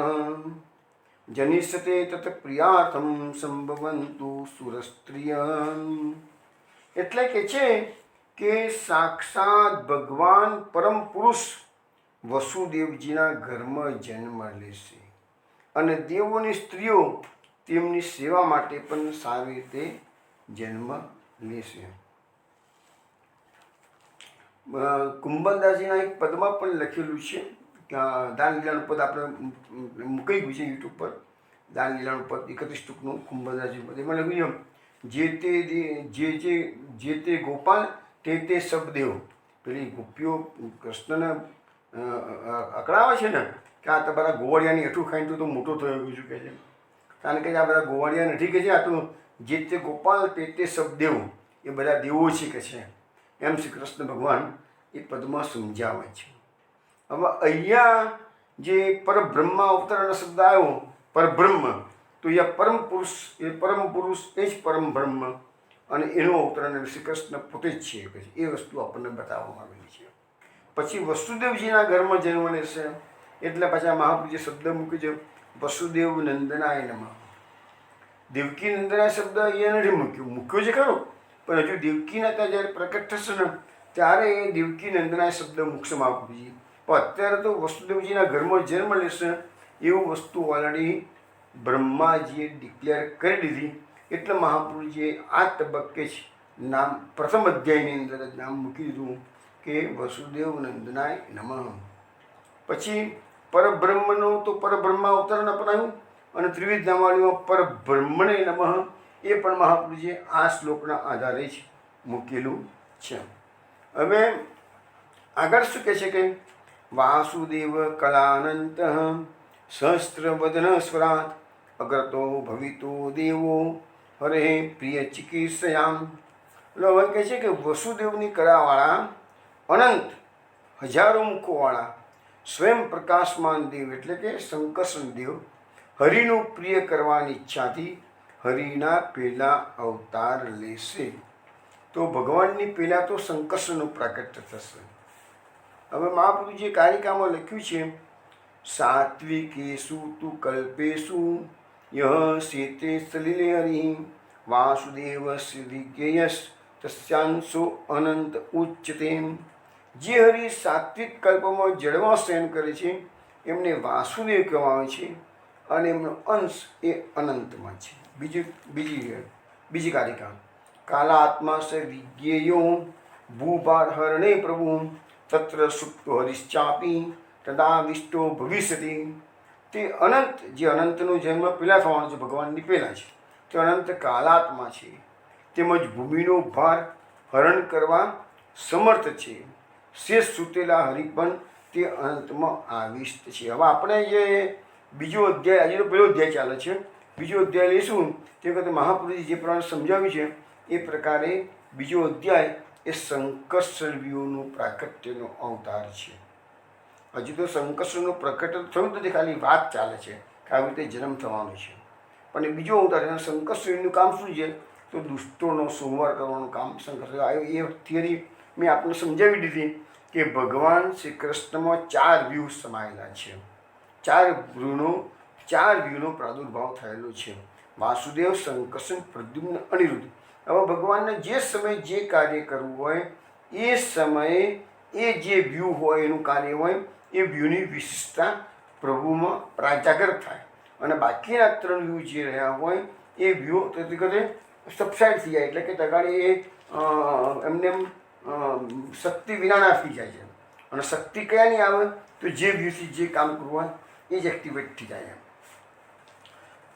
જનિષ્યતે તત પ્રિયાર્થમ સંભવંતુ સુરસ્ત્રિય. એટલે કે છે કે સાક્ષાત ભગવાન પરમ પુરુષ વસુદેવજીના ઘરમાં જન્મ લેશે અને દેવોની સ્ત્રીઓ તેમની સેવા માટે પણ સારી રીતે જન્મ લેશે. કુંભદાસજીના એક પદમાં પણ લખેલું છે કે દાન લીલાનું પદ આપણે મૂકી ગયું છે યુટ્યુબ પર. દાન લીલાનું પદ 31 ટૂંકનું કુંભદાસજી પદ, એમાં લખ્યું છે જે તે ગોપાલ તે સબદેવ. પેલી ગોપીઓ કૃષ્ણને અકળાવે છે ને કે આ તમારા ગોવાળિયાની હેઠું ખાઈને તો મોટો થયો ગયું છું કહે છે. કારણ કે આ બધા ગોવાળિયા નથી કે છે, આ તો જે તે ગોપાલ તે સબદેવ, એ બધા દેવો છે કે છે, એમ શ્રી કૃષ્ણ ભગવાન એ પદમાં સમજાવે છે. હવે અહીંયા જે પરબ્રહ્મ અવતરણ શબ્દ આવ્યો, પરબ્રહ્મ, તો અહીંયા પરમ પુરુષ એ જ પરમ બ્રહ્મ, અને એનું અવતરણ શ્રી કૃષ્ણ પોતે જ છે કે એ વસ્તુ આપણને બતાવવામાં આવેલી છે. પછી વસુદેવજીના ઘરમાં જન્મ લેશે એટલે પાછા મહાપ્રભુજી શબ્દ મૂકી છે વસુદેવ નંદનાય નમઃ. દેવકી નંદનાય શબ્દ અહીંયા નથી મૂક્યો છે ખરો, પણ હજુ દેવકીના ત્યાં જ્યારે પ્રકટ થશે ને ત્યારે એ દેવકી નંદનાય શબ્દ મૂકશે મહાપ્રભુજી. પણ અત્યારે તો વસુદેવજીના ઘરમાં જન્મ લેશે એવું વસ્તુ ઓલરેડી બ્રહ્માજીએ ડિક્લેર કરી દીધી. એટલે મહાપ્રભુજીએ આ તબક્કે જ નામ પ્રથમ અધ્યાયની અંદર જ નામ મૂકી દીધું કે વસુદેવ નંદનાય નમઃ. પછી પરબ્રહ્મનો તો પરબ્રહ્મ અવતરણ અપનાવ્યું, અને ત્રિવિધ નામાવલીમાં પરબ્રહ્મણે નમઃ એ પણ મહાપ્રભુજીએ આ શ્લોકના આધારે જ મૂકેલું છે. હવે આગળ શું કહે છે કે વાસુદેવ કલાનંત સહસ્ત્રવદન સ્વરાત અગ્રતો ભવિતો દેવો હરે પ્રિય ચિકિત્સયામ. એટલે હવે કહે છે કે વસુદેવની કળાવાળા અનંત હજારો મુખોવાળા સ્વયં પ્રકાશમાન દેવ એટલે કે શંકર્ષણ દેવ હરિનું પ્રિય કરવાની ઈચ્છાથી હરિના પહેલા અવતાર લેશે. તો ભગવાનની પહેલાં તો શંકર્ષણનું પ્રાકટ્ય થશે. હવે મહાપ્રભુજીએ કારિકામાં લખ્યું છે સાત્વિકેશુ તુ કલ્પેશુ યહ શેતે સલિલે હરિ વાસુદેવ શ્રીજ્ઞેયસ તસ્યાંશો અનંત ઉચ્ચતે. જે હરિ સાત્વિક કલ્પમાં જળમાં શયન કરે છે એમને વાસુદેવ કહેવાય છે, અને એમનો અંશ એ અનંતમાં છે. બીજી કારિકા કાલાત્મા સ વિજ્ઞેયો ભૂભારહરણે પ્રભુ તત્ર સુપ્તો હરિશ્ચાપી તદાવિષ્ટો ભવિષ્યતિ. તે અનંત, જે અનંતનો જન્મ પહેલાં થવાનો છે, ભગવાનની પહેલાં છે, તે અનંત કાલાત્મા છે, તેમજ ભૂમિનો ભાર હરણ કરવા સમર્થ છે. શેષ સૂતેલા હરિ પણ તે અનંતમાં આવિષ્ટ છે. હવે આપણે જે બીજો અધ્યાય, આજે તો પહેલો અધ્યાય ચાલે છે, બીજો અધ્યાય લઈશું તે વખતે મહાપ્રભુજી જે પ્રમાણે સમજાવ્યું છે એ પ્રકારે બીજો અધ્યાય એ શંકર્ષણ વ્યૂહનું પ્રાકટ્યનો અવતાર છે. હજુ તો શંકર્ષણનું પ્રકટ થયું નથી, ખાલી વાત ચાલે છે કે આવી રીતે જન્મ થવાનો છે. પણ એ બીજો અવતાર છે. શંકર્ષણનું કામ શું છે? તો દુષ્ટોનો સંહાર કરવાનું કામ શંકર્ષણ આવ્યું. એ થિયરી મેં આપણને સમજાવી દીધી કે ભગવાન શ્રી કૃષ્ણમાં 4 વ્યૂહ સમાયેલા છે. 4 વ્યૂહનો પ્રાદુર્ભાવ થયેલો છે. વાસુદેવ, શંકર્ષણ, પ્રદ્યુમ્ન, અનિરુદ્ધ. હવે ભગવાનને જે સમયે જે કાર્ય કરવું હોય એ સમયે એ જે વ્યૂહ હોય એનું કાર્ય હોય એ વ્યૂહની વિશિષ્ટતા પ્રભુમાં પ્રાજાગર થાય, અને બાકીના 3 વ્યૂહ જે રહ્યા હોય એ વ્યૂહ તરીકે સબસાઇડ થઈ જાય. એટલે કે તગાડી એ એમને શક્તિ વિનાના થઈ જાય છે. અને શક્તિ કયાની આવે? તો જે વ્યૂહથી જે કામ કરવું હોય એ જ એક્ટિવેટ થઈ જાય.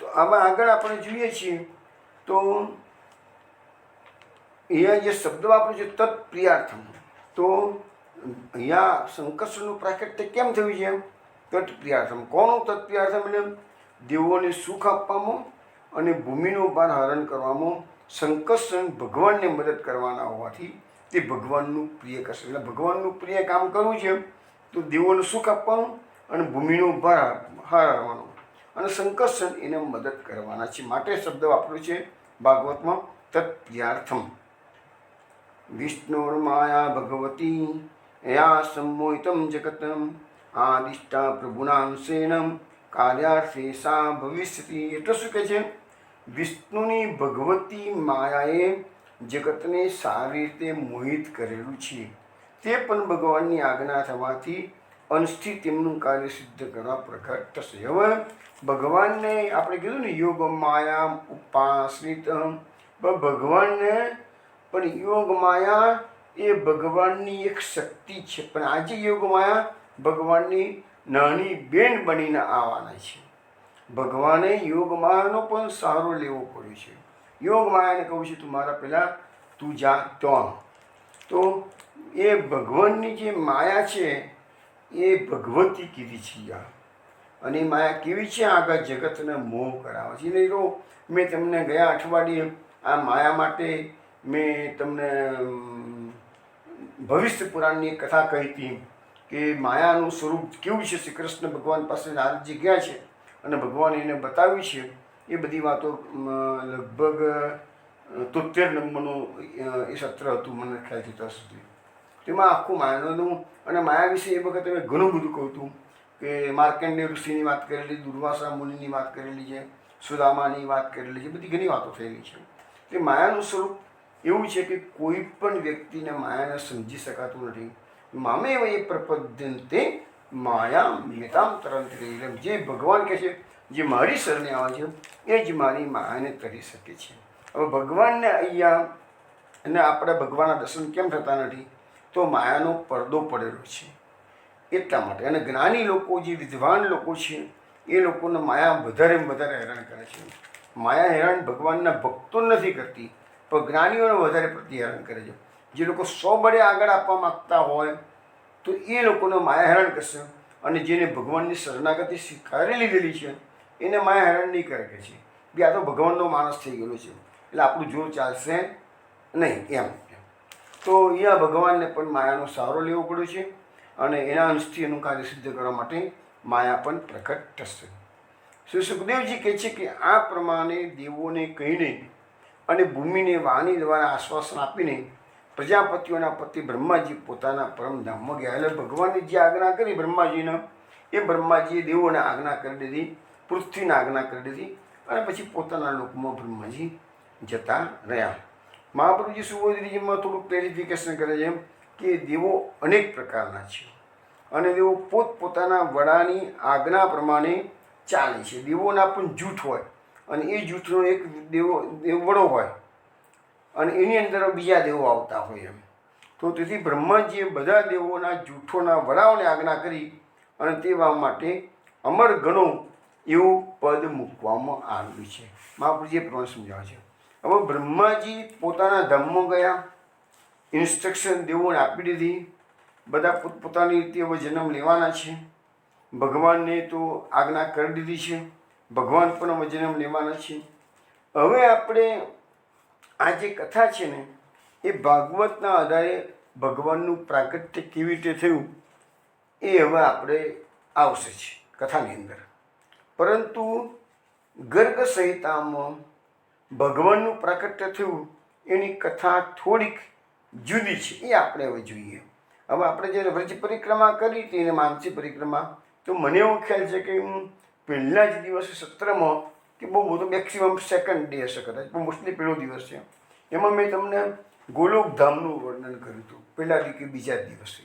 તો આમાં આગળ આપણે જોઈએ છીએ તો અહીંયા જે શબ્દ વાપર્યો છે તત્પ્રિયાર્થમ, તો અહીંયા શંકર્ષણનું પ્રાકટ્ય કેમ થયું છે? તત્પ્રિયાર્થમ. કોનું તત્પ્રિયાર્થમ? એટલે દેવોને સુખ આપવામાં અને ભૂમિનો ભાર હરણ કરવામાં શંકર્ષણ ભગવાનને મદદ કરવાના હોવાથી તે ભગવાનનું પ્રિય કરશે. એટલે ભગવાનનું પ્રિય કામ કરવું છે તો દેવોને સુખ આપવાનું અને ભૂમિનો ભાર હરવાનો, અને શંકર્ષણ એને મદદ કરવાના છે. માટે શબ્દ વાપર્યો છે ભાગવતમાં તત્પ્રિયાર્થમ. વિષ્ણુર્માયા ભગવતી યા સંમોહિતમ જગતમ આદિષ્ટા પ્રભુનાંશેન કાર્યાર્થે સા ભવિષ્યતિ. એટલે શું કહે છે? વિષ્ણુની ભગવતી માયાએ જગતને સારી રીતે મોહિત કરેલું છે. તે પણ ભગવાનની આજ્ઞા થવાથી અંશથી તેમનું કાર્ય સિદ્ધ કરવા પ્રકટ થશે. હવે ભગવાનને આપણે કીધું ને યોગ માયા ઉપાશ્રિત, ભગવાનને પણ યોગ માયા એ ભગવાનની એક શક્તિ છે, પણ આજે યોગ માયા ભગવાનની નાની બેન બનીને આવવાના છે. ભગવાને યોગ માયાનો પણ સહારો લેવો પડ્યો છે. યોગ માયાને કહું છું તું મારા પહેલાં તું જા તો એ ભગવાનની જે માયા છે એ ભગવતી કીધી છે. અને એ માયા કેવી છે? આગળ જગતને મોહ કરાવે છે. નહીં તો મેં તમને ગયા અઠવાડિયે આ માયા માટે મેં તમને ભવિષ્ય પુરાણની કથા કહી હતી કે માયાનું સ્વરૂપ કેવું છે. શ્રી કૃષ્ણ ભગવાન પાસે નારદજી ગયા છે અને ભગવાન એને બતાવ્યું છે. એ બધી વાતો લગભગ 73 નંબરનું એ સત્ર હતું, મને ખ્યાલ છે ત્યાં સુધી. તેમાં આખું માયાનું અને માયા વિશે એ વખતે મેં ઘણું બધું કહ્યું હતું કે માર્કંડેય ઋષિની વાત કરેલી, દુર્વાસા મુનિની વાત કરેલી છે, સુદામાની વાત કરેલી છે, બધી ઘણી વાતો થયેલી છે. તે માયાનું સ્વરૂપ એવું છે કે કોઈ પણ વ્યક્તિને માયાને સમજી શકાતું નથી. મામે એ પ્રપદ્યંતે માયા મેતામ તરંત, જે ભગવાન કહે છે જે મારી શરણે આવે છે એ જ મારી માયાને તરી શકે છે. હવે ભગવાનને અહીંયા અને આપણે ભગવાનના દર્શન કેમ થતા નથી? તો માયાનો પડદો પડેલો છે એટલા માટે. અને જ્ઞાની લોકો, જે વિદ્વાન લોકો છે એ લોકોને માયા વધારે હેરાન કરે છે. માયા હેરાન ભગવાનના ભક્તો નથી કરતી, પણ જ્ઞાનીઓને વધારે પ્રતિ હેરાન કરે છે. જે લોકો 100 બળે આગળ આપવા માગતા હોય તો એ લોકોને માયા હેરાન કરશે, અને જેને ભગવાનની શરણાગતિ સ્વીકારી લીધેલી છે એને માયા હેરાન નહીં કરે કે છે બી આ તો ભગવાનનો માણસ થઈ ગયેલો છે એટલે આપણું જોર ચાલશે નહીં એમ. તો અહીંયા ભગવાનને પણ માયાનો સહારો લેવો પડ્યો છે અને એના અંશથી એનું કાર્ય સિદ્ધ કરવા માટે માયા પણ પ્રકટ થશે. શ્રી સુખદેવજી કહે છે કે આ પ્રમાણે દેવોને કહીને અને ભૂમિને વાણી દ્વારા આશ્વાસન આપીને પ્રજાપતિઓના પતિ બ્રહ્માજી પોતાના પરમધામમાં ગયા. એટલે ભગવાને જે આજ્ઞા કરી બ્રહ્માજીને, એ બ્રહ્માજીએ દેવોને આજ્ઞા કરી દીધી, પૃથ્વીને આજ્ઞા કરી દીધી અને પછી પોતાના લોકમાં બ્રહ્માજી જતા રહ્યા. મહાપ્રભુજી સુબોધજીમાં થોડુંક ક્લેરિફિકેશન કરે છે કે દેવો અનેક પ્રકારના છે અને દેવો પોતપોતાના વડાની આજ્ઞા પ્રમાણે ચાલે છે. દેવોના પણ જૂથ હોય અને એ જૂથનો એક દેવવડો હોય અને એની અંદર બીજા દેવો આવતા હોય એમ. તો તેથી બ્રહ્માજીએ બધા દેવોના જૂથોના વડાઓને આજ્ઞા કરી અને તેવા માટે અમર ગણો એવું પદ મૂકવામાં આવ્યું છે. મહાપ્રભુજીએ પ્રમાણે સમજાવે છે. હવે બ્રહ્માજી પોતાના ધામમાં ગયા, ઇન્સ્ટ્રક્શન દેવોને આપી દીધી, બધા પોતપોતાની રીતે હવે જન્મ લેવાના છે. ભગવાનને તો આજ્ઞા કરી દીધી છે, ભગવાન પણ હવે જન્મ લેવાના છે. હવે આપણે આ જે કથા છે ને એ ભાગવતના આધારે ભગવાનનું પ્રાગટ્ય કેવી રીતે થયું એ હવે આપણે આવશે છે કથાની અંદર. પરંતુ ગર્ગ સંહિતામાં ભગવાનનું પ્રાગટ્ય થયું એની કથા થોડીક જુદી છે, એ આપણે હવે જોઈએ. હવે આપણે જ્યારે વ્રજ પરિક્રમા કરી હતી એને માનસી પરિક્રમા, તો મને એવો ખ્યાલ છે કે હું પહેલા જ દિવસે સત્રમાં કે બહુ બધું મેક્સિમમ સેકન્ડ ડે હશે કદાચ, પણ મોસ્ટલી પહેલો દિવસ છે. એમાં મેં તમને ગોલોકધામનું વર્ણન કર્યું હતું પહેલા કે બીજા દિવસે.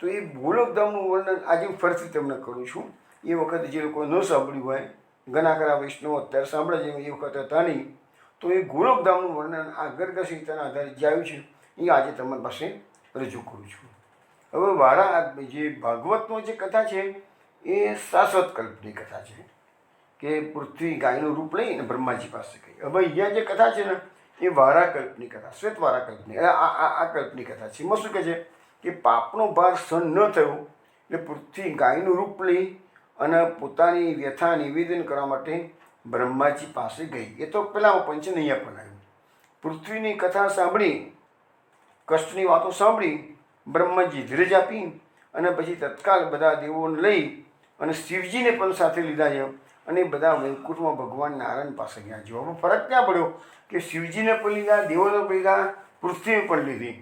તો એ ગોલોકધામનું વર્ણન આજે હું ફરીથી તમને કરું છું. એ વખતે જે લોકો ન સાંભળ્યું હોય, ઘણા ખરા વૈષ્ણવ અત્યારે સાંભળે છે, એ વખત હતા નહીં, તો એ ગોલોકધામનું વર્ણન આ ગર્ગ સંહિતાના આધારે જે આવ્યું છે એ આજે તમારી પાસે રજૂ કરું છું. હવે વારા જે ભાગવતનો જે કથા છે એ શાશ્વત કલ્પની કથા છે કે પૃથ્વી ગાયનું રૂપ લઈને બ્રહ્માજી પાસે ગઈ. હવે અહીંયા જે કથા છે ને એ વારા કલ્પની કથા, શ્વેત વારા કલ્પની, આ કલ્પની કથા છે. એમાં શું કહે છે કે પાપનો ભાર સહન ન થયો એટલે પૃથ્વી ગાયનું રૂપ લઈ અને પોતાની વ્યથા નિવેદન કરવા માટે બ્રહ્માજી પાસે ગઈ. એ તો પહેલાં પંચનૈયા પણ આવ્યું. પૃથ્વીની કથા સાંભળી, કષ્ટની વાતો સાંભળી, બ્રહ્માજી ધીરજ આપી અને પછી તત્કાલ બધા દેવોને લઈ અને શિવજીને પણ સાથે લીધા છે અને બધા વૈકુંઠમાં ભગવાન નારાયણ પાસે ગયા. જોવામાં ફરક ક્યાં પડ્યો કે શિવજીને પણ લીધા, દેવોને પણ લીધા, પૃથ્વીને પણ લીધી,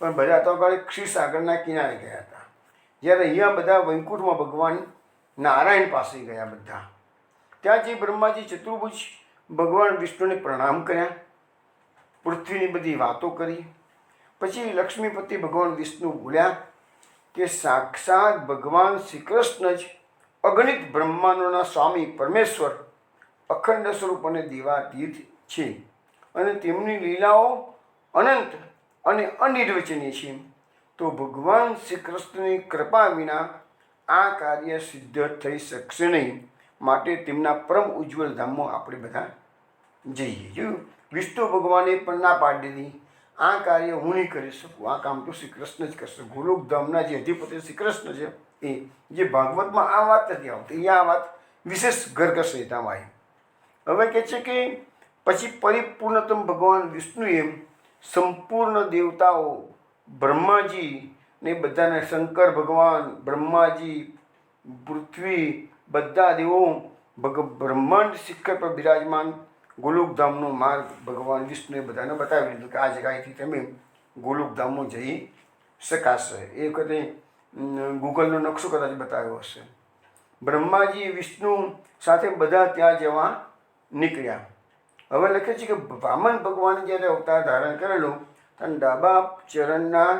પણ બધા તો આગળ ક્ષીરસાગરના કિનારે ગયા હતા. જ્યારે અહીંયા બધા વૈકુંઠમાં ભગવાન નારાયણ પાસે ગયા બધા. ત્યાં જે બ્રહ્માજી ચતુર્ભુજ ભગવાન વિષ્ણુને પ્રણામ કર્યા, પૃથ્વીની બધી વાતો કરી, પછી લક્ષ્મીપતિ ભગવાન વિષ્ણુ બોલ્યા કે સાક્ષાત ભગવાન શ્રી કૃષ્ણ જ અગણિત બ્રહ્માંડોના સ્વામી પરમેશ્વર અખંડ સ્વરૂપ અને દેવાતીત છે અને તેમની લીલાઓ અનંત અને અનિર્વચનીય છે. તો ભગવાન શ્રી કૃષ્ણની કૃપા વિના આ કાર્ય સિદ્ધ થઈ શકશે નહીં. માટે તેમના પરમ ઉજ્જવળ ધામમાં આપણે બધા જઈએ. જો વિષ્ણુ ભગવાને પણ ના પાડી દીધી, આ કાર્ય હું નહીં કરી શકું, આ કામ તો શ્રી કૃષ્ણ જ કરશે. ગોલોકધામના જે અધિપતિ શ્રી કૃષ્ણ છે, એ જે ભાગવતમાં આ વાત નથી આવતી, અહીંયા આ વાત વિશેષ ગર્ગ સંહિતામાં આવી. હવે કહે છે કે પછી પરિપૂર્ણતમ ભગવાન વિષ્ણુએ સંપૂર્ણ દેવતાઓ બ્રહ્માજી ને બધાને, શંકર ભગવાન, બ્રહ્માજી, પૃથ્વી, બધા દેવો બ્રહ્માંડ શિખર પર બિરાજમાન ગોલોકધામનો માર્ગ ભગવાન વિષ્ણુએ બધાને બતાવી દીધું કે આ જગ્યાએથી તમે ગોલોકધામમાં જઈ શકાશે. એ વખતે ગૂગલનો નકશો કદાચ બતાવ્યો હશે. બ્રહ્માજી વિષ્ણુ સાથે બધા ત્યાં જવા નીકળ્યા. હવે લખે છે કે વામન ભગવાને જ્યારે અવતાર ધારણ કરેલો અને ડાબા ચરણના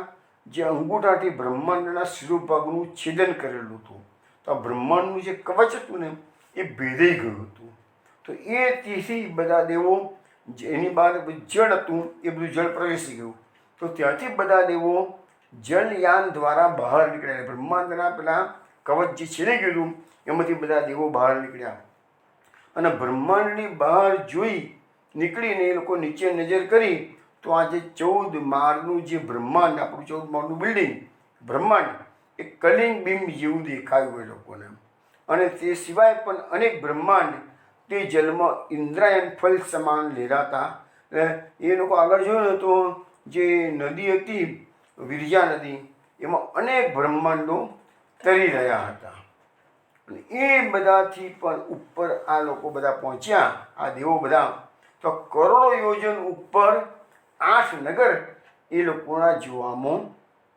જે અંગૂઠાથી બ્રહ્માંડના શિરોભાગનું છેદન કરેલું હતું. તો આ બ્રહ્માંડનું જે કવચ હતું ને એ ભેદાઈ ગયું હતું. તો એ તેથી બધા દેવો, એની બહાર જળ હતું એ બધું જળ પ્રવેશી ગયું. તો ત્યાંથી બધા દેવો જલયાન દ્વારા બહાર નીકળ્યા. બ્રહ્માંડના પેલા કવચ જે છેડાઈ ગયેલું એમાંથી બધા દેવો બહાર નીકળ્યા અને બ્રહ્માંડની બહાર જોઈ નીકળીને એ લોકો નીચે નજર કરી તો આ જે 14 માળનું જે બ્રહ્માંડ, આપણું 14 માળનું બિલ્ડિંગ બ્રહ્માંડ, એ કલિંગ બિંબ જેવું દેખાયું એ લોકોને. અને તે સિવાય પણ અનેક બ્રહ્માંડ તે જલમાં ઇન્દ્રાયણ ફલ સમાન લહેરાતા. એ લોકો આગળ જોયું ને તો જે નદી હતી વિરજા નદી, એમાં અનેક બ્રહ્માંડો તરી રહ્યા હતા. અને એ બધાથી પણ ઉપર આ લોકો બધા પહોંચ્યા, આ દેવો બધા. તો કરોડો યોજન ઉપર 8 નગર એ લોકોના જોવામાં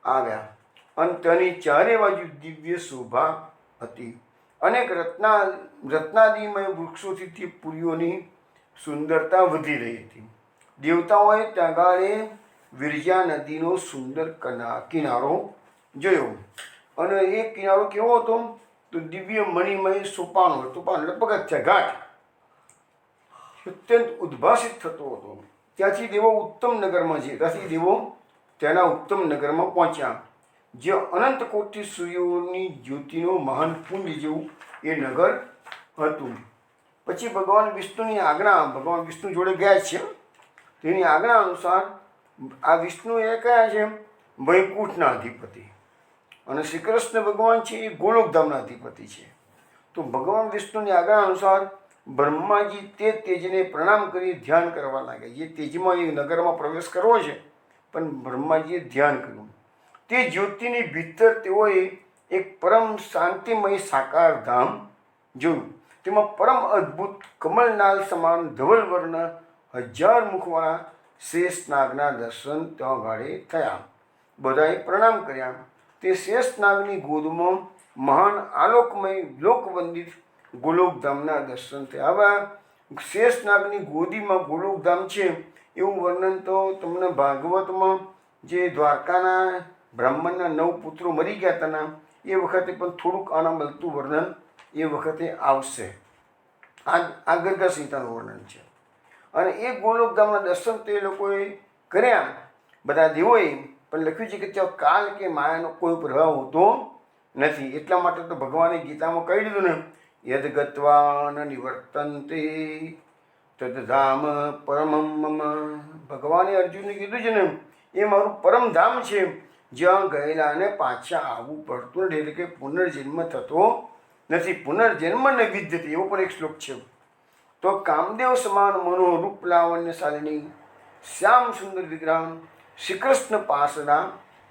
આવ્યા. અને તેની ચારે બાજુ દિવ્ય શોભા હતી. અનેક રત્નાદિમય વૃક્ષોથી તે પુરીઓની સુંદરતા વધી રહી હતી. દેવતાઓએ ત્યાં ગાળે વિરજા નદીનો સુંદર કિનારો જોયો. અને એ કિનારો કેવો હતો? તો દિવ્ય મણિમય સોપાનો હતો, એટલે પગથિયા ઘાટ અત્યંત ઉદ્ભાસિત થતો હતો. ત્યાંથી દેવો ઉત્તમ નગરમાં છે, ત્યાંથી દેવો તેના ઉત્તમ નગરમાં પહોંચ્યા, જે અનંત કોટી સૂર્યોની જ્યોતિનો મહાન પુંજ જેવું એ નગર હતું. પછી ભગવાન વિષ્ણુની આજ્ઞા, ભગવાન વિષ્ણુ જોડે ગયા છે, તેની આજ્ઞા અનુસાર આ વિષ્ણુ એ કયા છે? વૈકુંઠના અધિપતિ. અને શ્રી કૃષ્ણ ભગવાન છે એ ગોલોકધામના અધિપતિ છે. તો ભગવાન વિષ્ણુની આજ્ઞા અનુસાર બ્રહ્માજી તે તેજને પ્રણામ કરી ધ્યાન કરવા લાગ્યા. જે તેજમાં એ નગરમાં પ્રવેશ કરવો છે, પણ બ્રહ્માજીએ ધ્યાન કર્યું. તે જ્યોતિની ભીતર તેઓએ એક પરમ શાંતિમય સાકાર ધામ જોયું. તેમાં પરમ અદ્ભુત કમલનાલ સમાન ધવલ વર્ણ 1000 મુખવાળા શેષ નાગના દર્શન ત્યાં ગાળે થયા. બધાએ પ્રણામ કર્યા. તે શેષ નાગની ગોદમાં મહાન આલોકમય લોકવંદિત ગોલોકધામના દર્શન થયા. હવે શેષ નાગની ગોદીમાં ગોલોકધામ છે એવું વર્ણન તો તમને ભાગવતમાં જે દ્વારકાના બ્રાહ્મણના 9 પુત્રો મરી ગયા હતા એ વખતે પણ થોડુંક આના મળતું વર્ણન એ વખતે આવશે. આ ગર્ગ સંહિતાનું વર્ણન છે. અને એ ગોલોકધામના દર્શન તે લોકોએ કર્યા બધા દેવોએ, પણ લખ્યું છે કે ત્યાં કાલ કે માયાનો કોઈ પ્રભાવ હોતો નથી. એટલા માટે તો ભગવાને ગીતામાં કહી દીધું ને, યદ ગત્વા ન નિવર્તન્તે તદ્ધામ પરમમ મમ. ભગવાને અર્જુનને કીધું છે ને, એ મારું પરમ ધામ છે, જ્યાં ગયેલાને પાછા આવવું પડતું નથી, એટલે કે પુનર્જન્મ થતો નથી. પુનર્જન્મ ન વિદ્યતે, એવો પણ એક શ્લોક છે. તો કામદેવ સમાન મનોરૂપ લાવણ્યશાલિની શ્યામ સુંદર વિગ્રહ શ્રી કૃષ્ણ પાસડા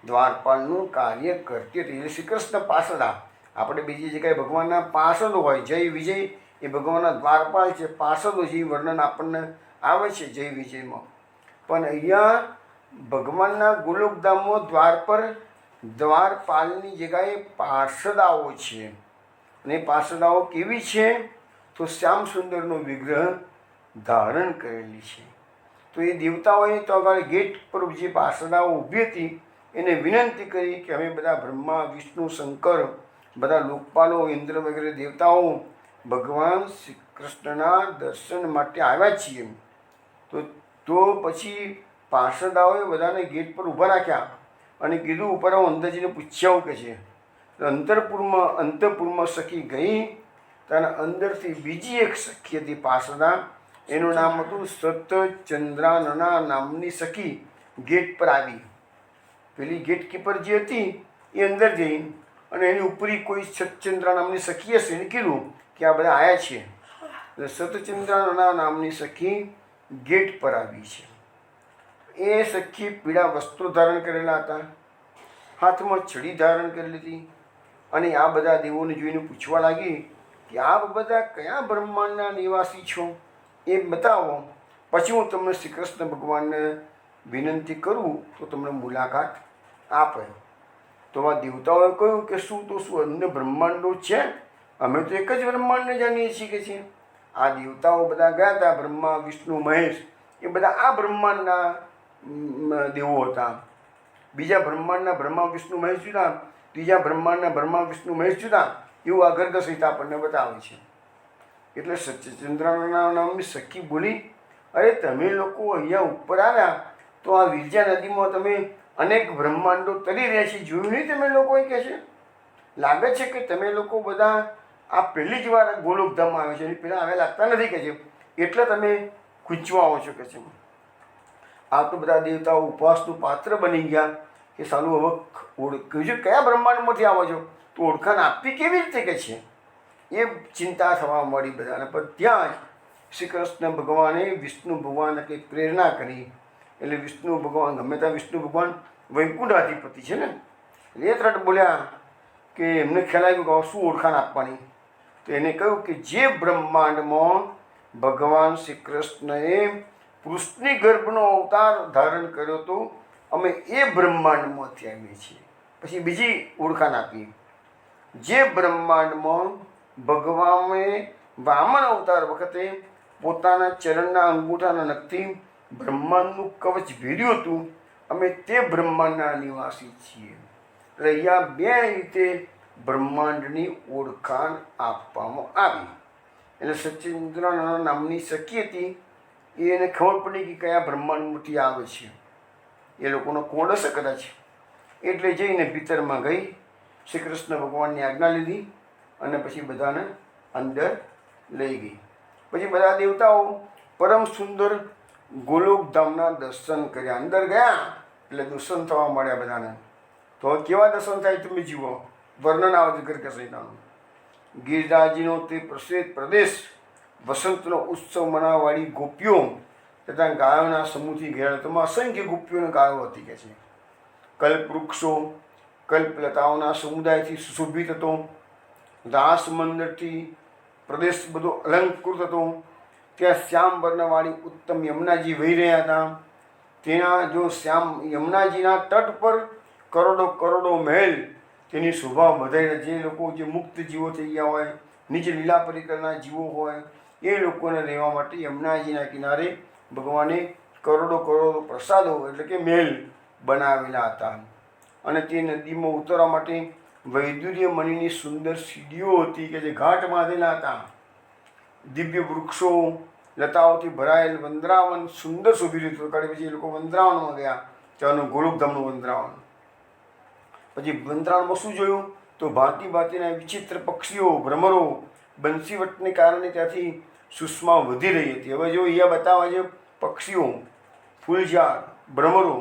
દ્વારપાલનું કાર્ય કરતી હતી. એટલે શ્રી કૃષ્ણ પાસડા, આપણે બીજી જગ્યાએ ભગવાનના પાસદો હોય, જય વિજય એ ભગવાનના દ્વારપાલ છે. પાસદો જે વર્ણન આપણને આવે છે જય વિજયમાં, પણ અહીંયા ભગવાનના ગોલોકધામમાં દ્વાર પર દ્વારપાલની જગ્યાએ પાર્ષદાઓ છે. અને પાર્ષદાઓ કેવી છે? તો શ્યામ સુંદરનો વિગ્રહ ધારણ કરેલી છે. તો એ દેવતાઓએ તો આગળ ગેટ પર જે પાર્ષદાઓ ઊભી હતી એને વિનંતી કરી કે અમે બધા બ્રહ્મા વિષ્ણુ શંકર બધા લોકપાલો ઇન્દ્ર વગેરે દેવતાઓ ભગવાન શ્રી કૃષ્ણના દર્શન માટે આવ્યા છીએ. તો પછી પાર્ષદાઓએ બધાને ગેટ પર ઊભા રાખ્યા અને કીધું ઉપર આવો, અંદર જઈને પૂછ્યા કે છે. અંતઃપુરમાં સખી ગઈ ત્યારે અંદરથી બીજી એક સખી હતી પાર્ષદા, એનું નામ હતું સતચંદ્રાનના નામની સખી ગેટ પર આવી. પેલી ગેટકીપર જે હતી એ અંદર જઈ અને એની ઉપરી કોઈ સતચંદ્રા નામની સખી હશે એને કીધું કે આ બધા આવ્યા છે. એટલે સતચંદ્રાનના નામની સખી ગેટ પર આવી છે. એ સખી પીળા વસ્ત્રો ધારણ કરેલા હતા, હાથમાં છડી ધારણ કરેલી હતી અને આ બધા દેવોને જોઈને પૂછવા લાગી કે આપ બધા કયા બ્રહ્માંડના નિવાસી છો એ બતાવો, પછી હું તમને શ્રી કૃષ્ણ ભગવાનને વિનંતી કરું તો તમને મુલાકાત આપે. તો આ દેવતાઓએ કહ્યું કે શું અન્ય બ્રહ્માંડો છે? અમે તો એક જ બ્રહ્માંડને જાણીએ છીએ કે છે. આ દેવતાઓ બધા ગયા હતા, બ્રહ્મા વિષ્ણુ મહેશ, એ બધા આ બ્રહ્માંડના દેવો હતા. બીજા બ્રહ્માંડના બ્રહ્મા વિષ્ણુ મહેશ જુદા, ત્રીજા બ્રહ્માંડના બ્રહ્મા વિષ્ણુ મહેશ જુદા, એવું આ ગર્ગ સંહિતા આપણને બતાવે છે. એટલે સત્યચંદ્રના નામની સખી બોલી, અરે તમે લોકો અહીંયા ઉપર આવ્યા તો આ વિરજા નદીમાં તમે અનેક બ્રહ્માંડો તરી રહ્યા છે, જોયું નહીં તમે લોકો? એ કહે છે લાગે છે કે તમે લોકો બધા આ પહેલી જ વાર ગોલોકધામમાં આવે છે, એની પહેલાં આવ્યા લાગતા નથી કે છે, એટલે તમે ખૂંચવા આવો છો કે છે. આ તો બધા દેવતાઓ ઉપવાસનું પાત્ર બની ગયા કે સાલું હવે કહ્યું કયા બ્રહ્માંડમાંથી આવો છો, તો ઓળખાણ આપવી કેવી રીતે કે છે, એ ચિંતા થવા મળી બધાને. પણ ત્યાં જ શ્રી કૃષ્ણ ભગવાને વિષ્ણુ ભગવાનને કંઈક પ્રેરણા કરી. એટલે વિષ્ણુ ભગવાન, ગમે ત્યાં વિષ્ણુ ભગવાન વૈકુંઠાધિપતિ છે ને, એટલે એ તરત બોલ્યા કે એમને ખ્યાલ આવ્યું કે શું ઓળખાણ આપવાની. તો એને કહ્યું કે જે બ્રહ્માંડમાં ભગવાન શ્રી કૃષ્ણએ કૃષ્ણની ગર્ભનો અવતાર ધારણ કર્યો હતો, અમે એ બ્રહ્માંડમાંથી આવીએ છીએ. પછી બીજી ઓળખાણ આપી, જે બ્રહ્માંડમાં ભગવાને વામન અવતાર વખતે પોતાના ચરણના અંગૂઠાના નખથી બ્રહ્માંડનું કવચ ભેર્યું હતું, અમે તે બ્રહ્માંડના નિવાસી છીએ. એટલે અહીંયા બે રીતે બ્રહ્માંડની ઓળખાણ આપવામાં આવી. એટલે સત્યેન્દ્રના નામની સખી હતી, એને ખબર પડી કે કયા બ્રહ્માંડમાંથી આવે છે, એ લોકોનો કોડ હશે કદાચ. એટલે જઈને ભીતરમાં ગઈ, શ્રી કૃષ્ણ ભગવાનની આજ્ઞા લીધી અને પછી બધાને અંદર લઈ ગઈ. પછી બધા દેવતાઓ પરમ સુંદર ગોલોકધામના દર્શન કર્યા. અંદર ગયા એટલે દર્શન થવા મળ્યા બધાને. તો કેવા દર્શન થાય તમે જુઓ, વર્ણન આવે છે ગર્ગ સંહિતાનું. ગિરિરાજીનો તે પ્રસિદ્ધ પ્રદેશ, વસંતનો ઉત્સવ મનાવવાળી ગોપીઓ તથા ગાયોના સમૂહથી ઘેરાયેલો. તેમાં અસંખ્ય ગોપીઓને ગાયો હતી કે છે. કલ્પવૃક્ષો કલ્પલતાઓના સમુદાયથી સુશોભિત હતો. દાસ મંદિરથી પ્રદેશ બધો અલંકૃત હતો. ત્યાં શ્યામ વર્ણવાળી ઉત્તમ યમુનાજી વહી રહ્યા હતા. ત્યાં જો શ્યામ યમુનાજીના તટ પર કરોડો કરોડો મહેલ તેની શોભા વધારી. જે લોકો જે મુક્ત જીવો થઈ ગયા હોય, નીચે લીલા પરિકરના જીવો હોય, એ લોકોને રહેવા માટે યમુનાજીના કિનારે ભગવાને કરોડો કરોડો પ્રસાદો એટલે કે મહેલ બનાવેલા હતા. અને તે નદીમાં ઉતરવા માટે વૈદુર્ય મણિની સુંદર સીડીઓ હતી કે જે ઘાટ બાંધેલા હતા. દિવ્ય વૃક્ષો લતાઓથી ભરાયેલ વંદરાવન સુંદર શોભી રહ્યું હતું. પછી એ લોકો વંદરાવનમાં ગયા, ત્યાંનું ગોલોકધામનું વંદરાવન. પછી વંદરાવનમાં શું જોયું તો ભાંતિ ભાંતિના વિચિત્ર પક્ષીઓ, ભ્રમરો, બંસીવટને કારણે ત્યાંથી સુષ્મા વધી રહી હતી. હવે જો અહીંયા બતાવે છે પક્ષીઓ, ફૂલઝાડ, ભ્રમરો,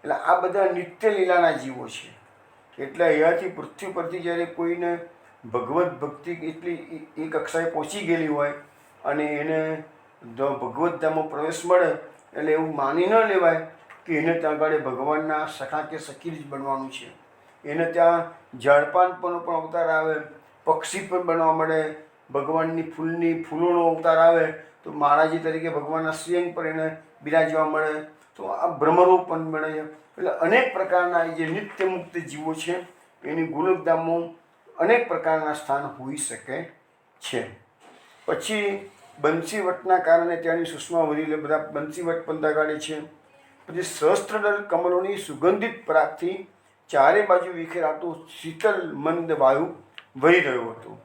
એટલે આ બધા નિત્ય લીલાના જીવો છે. એટલે અહીંયાથી પૃથ્વી પરથી જ્યારે કોઈને ભગવત ભક્તિ એટલી એ કક્ષાએ પહોંચી ગયેલી હોય અને એને ભગવત ધામમાં પ્રવેશ મળે, એટલે એવું માની ન લેવાય કે એને ત્યાં આગળ ભગવાનના સખા કે સખી જ બનવાનું છે. એને ત્યાં ઝાડપાન પણ અવતાર આવે, પક્ષી પણ બનવા મળે, ભગવાનની ફૂલોનો અવતાર આવે તો મહારાજી તરીકે ભગવાનના શ્રીઅંગ પર એને બિરાજવા મળે. તો આ ભ્રમરો પણ મળે છે. એટલે અનેક પ્રકારના જે નિત્ય મુક્ત જીવો છે એની ગોલોકધામમાં અનેક પ્રકારના સ્થાન હોઈ શકે છે. પછી બંસીવટના કારણે ત્યાંની સુષ્મા વધી બધા બંસીવટ પણ દગાડે છે. પછી સહસ્ત્રદળ કમલોની સુગંધિત પરાગથી ચારે બાજુ વિખેરાતું શીતળ મંદ વાયુ વહી રહ્યો હતો.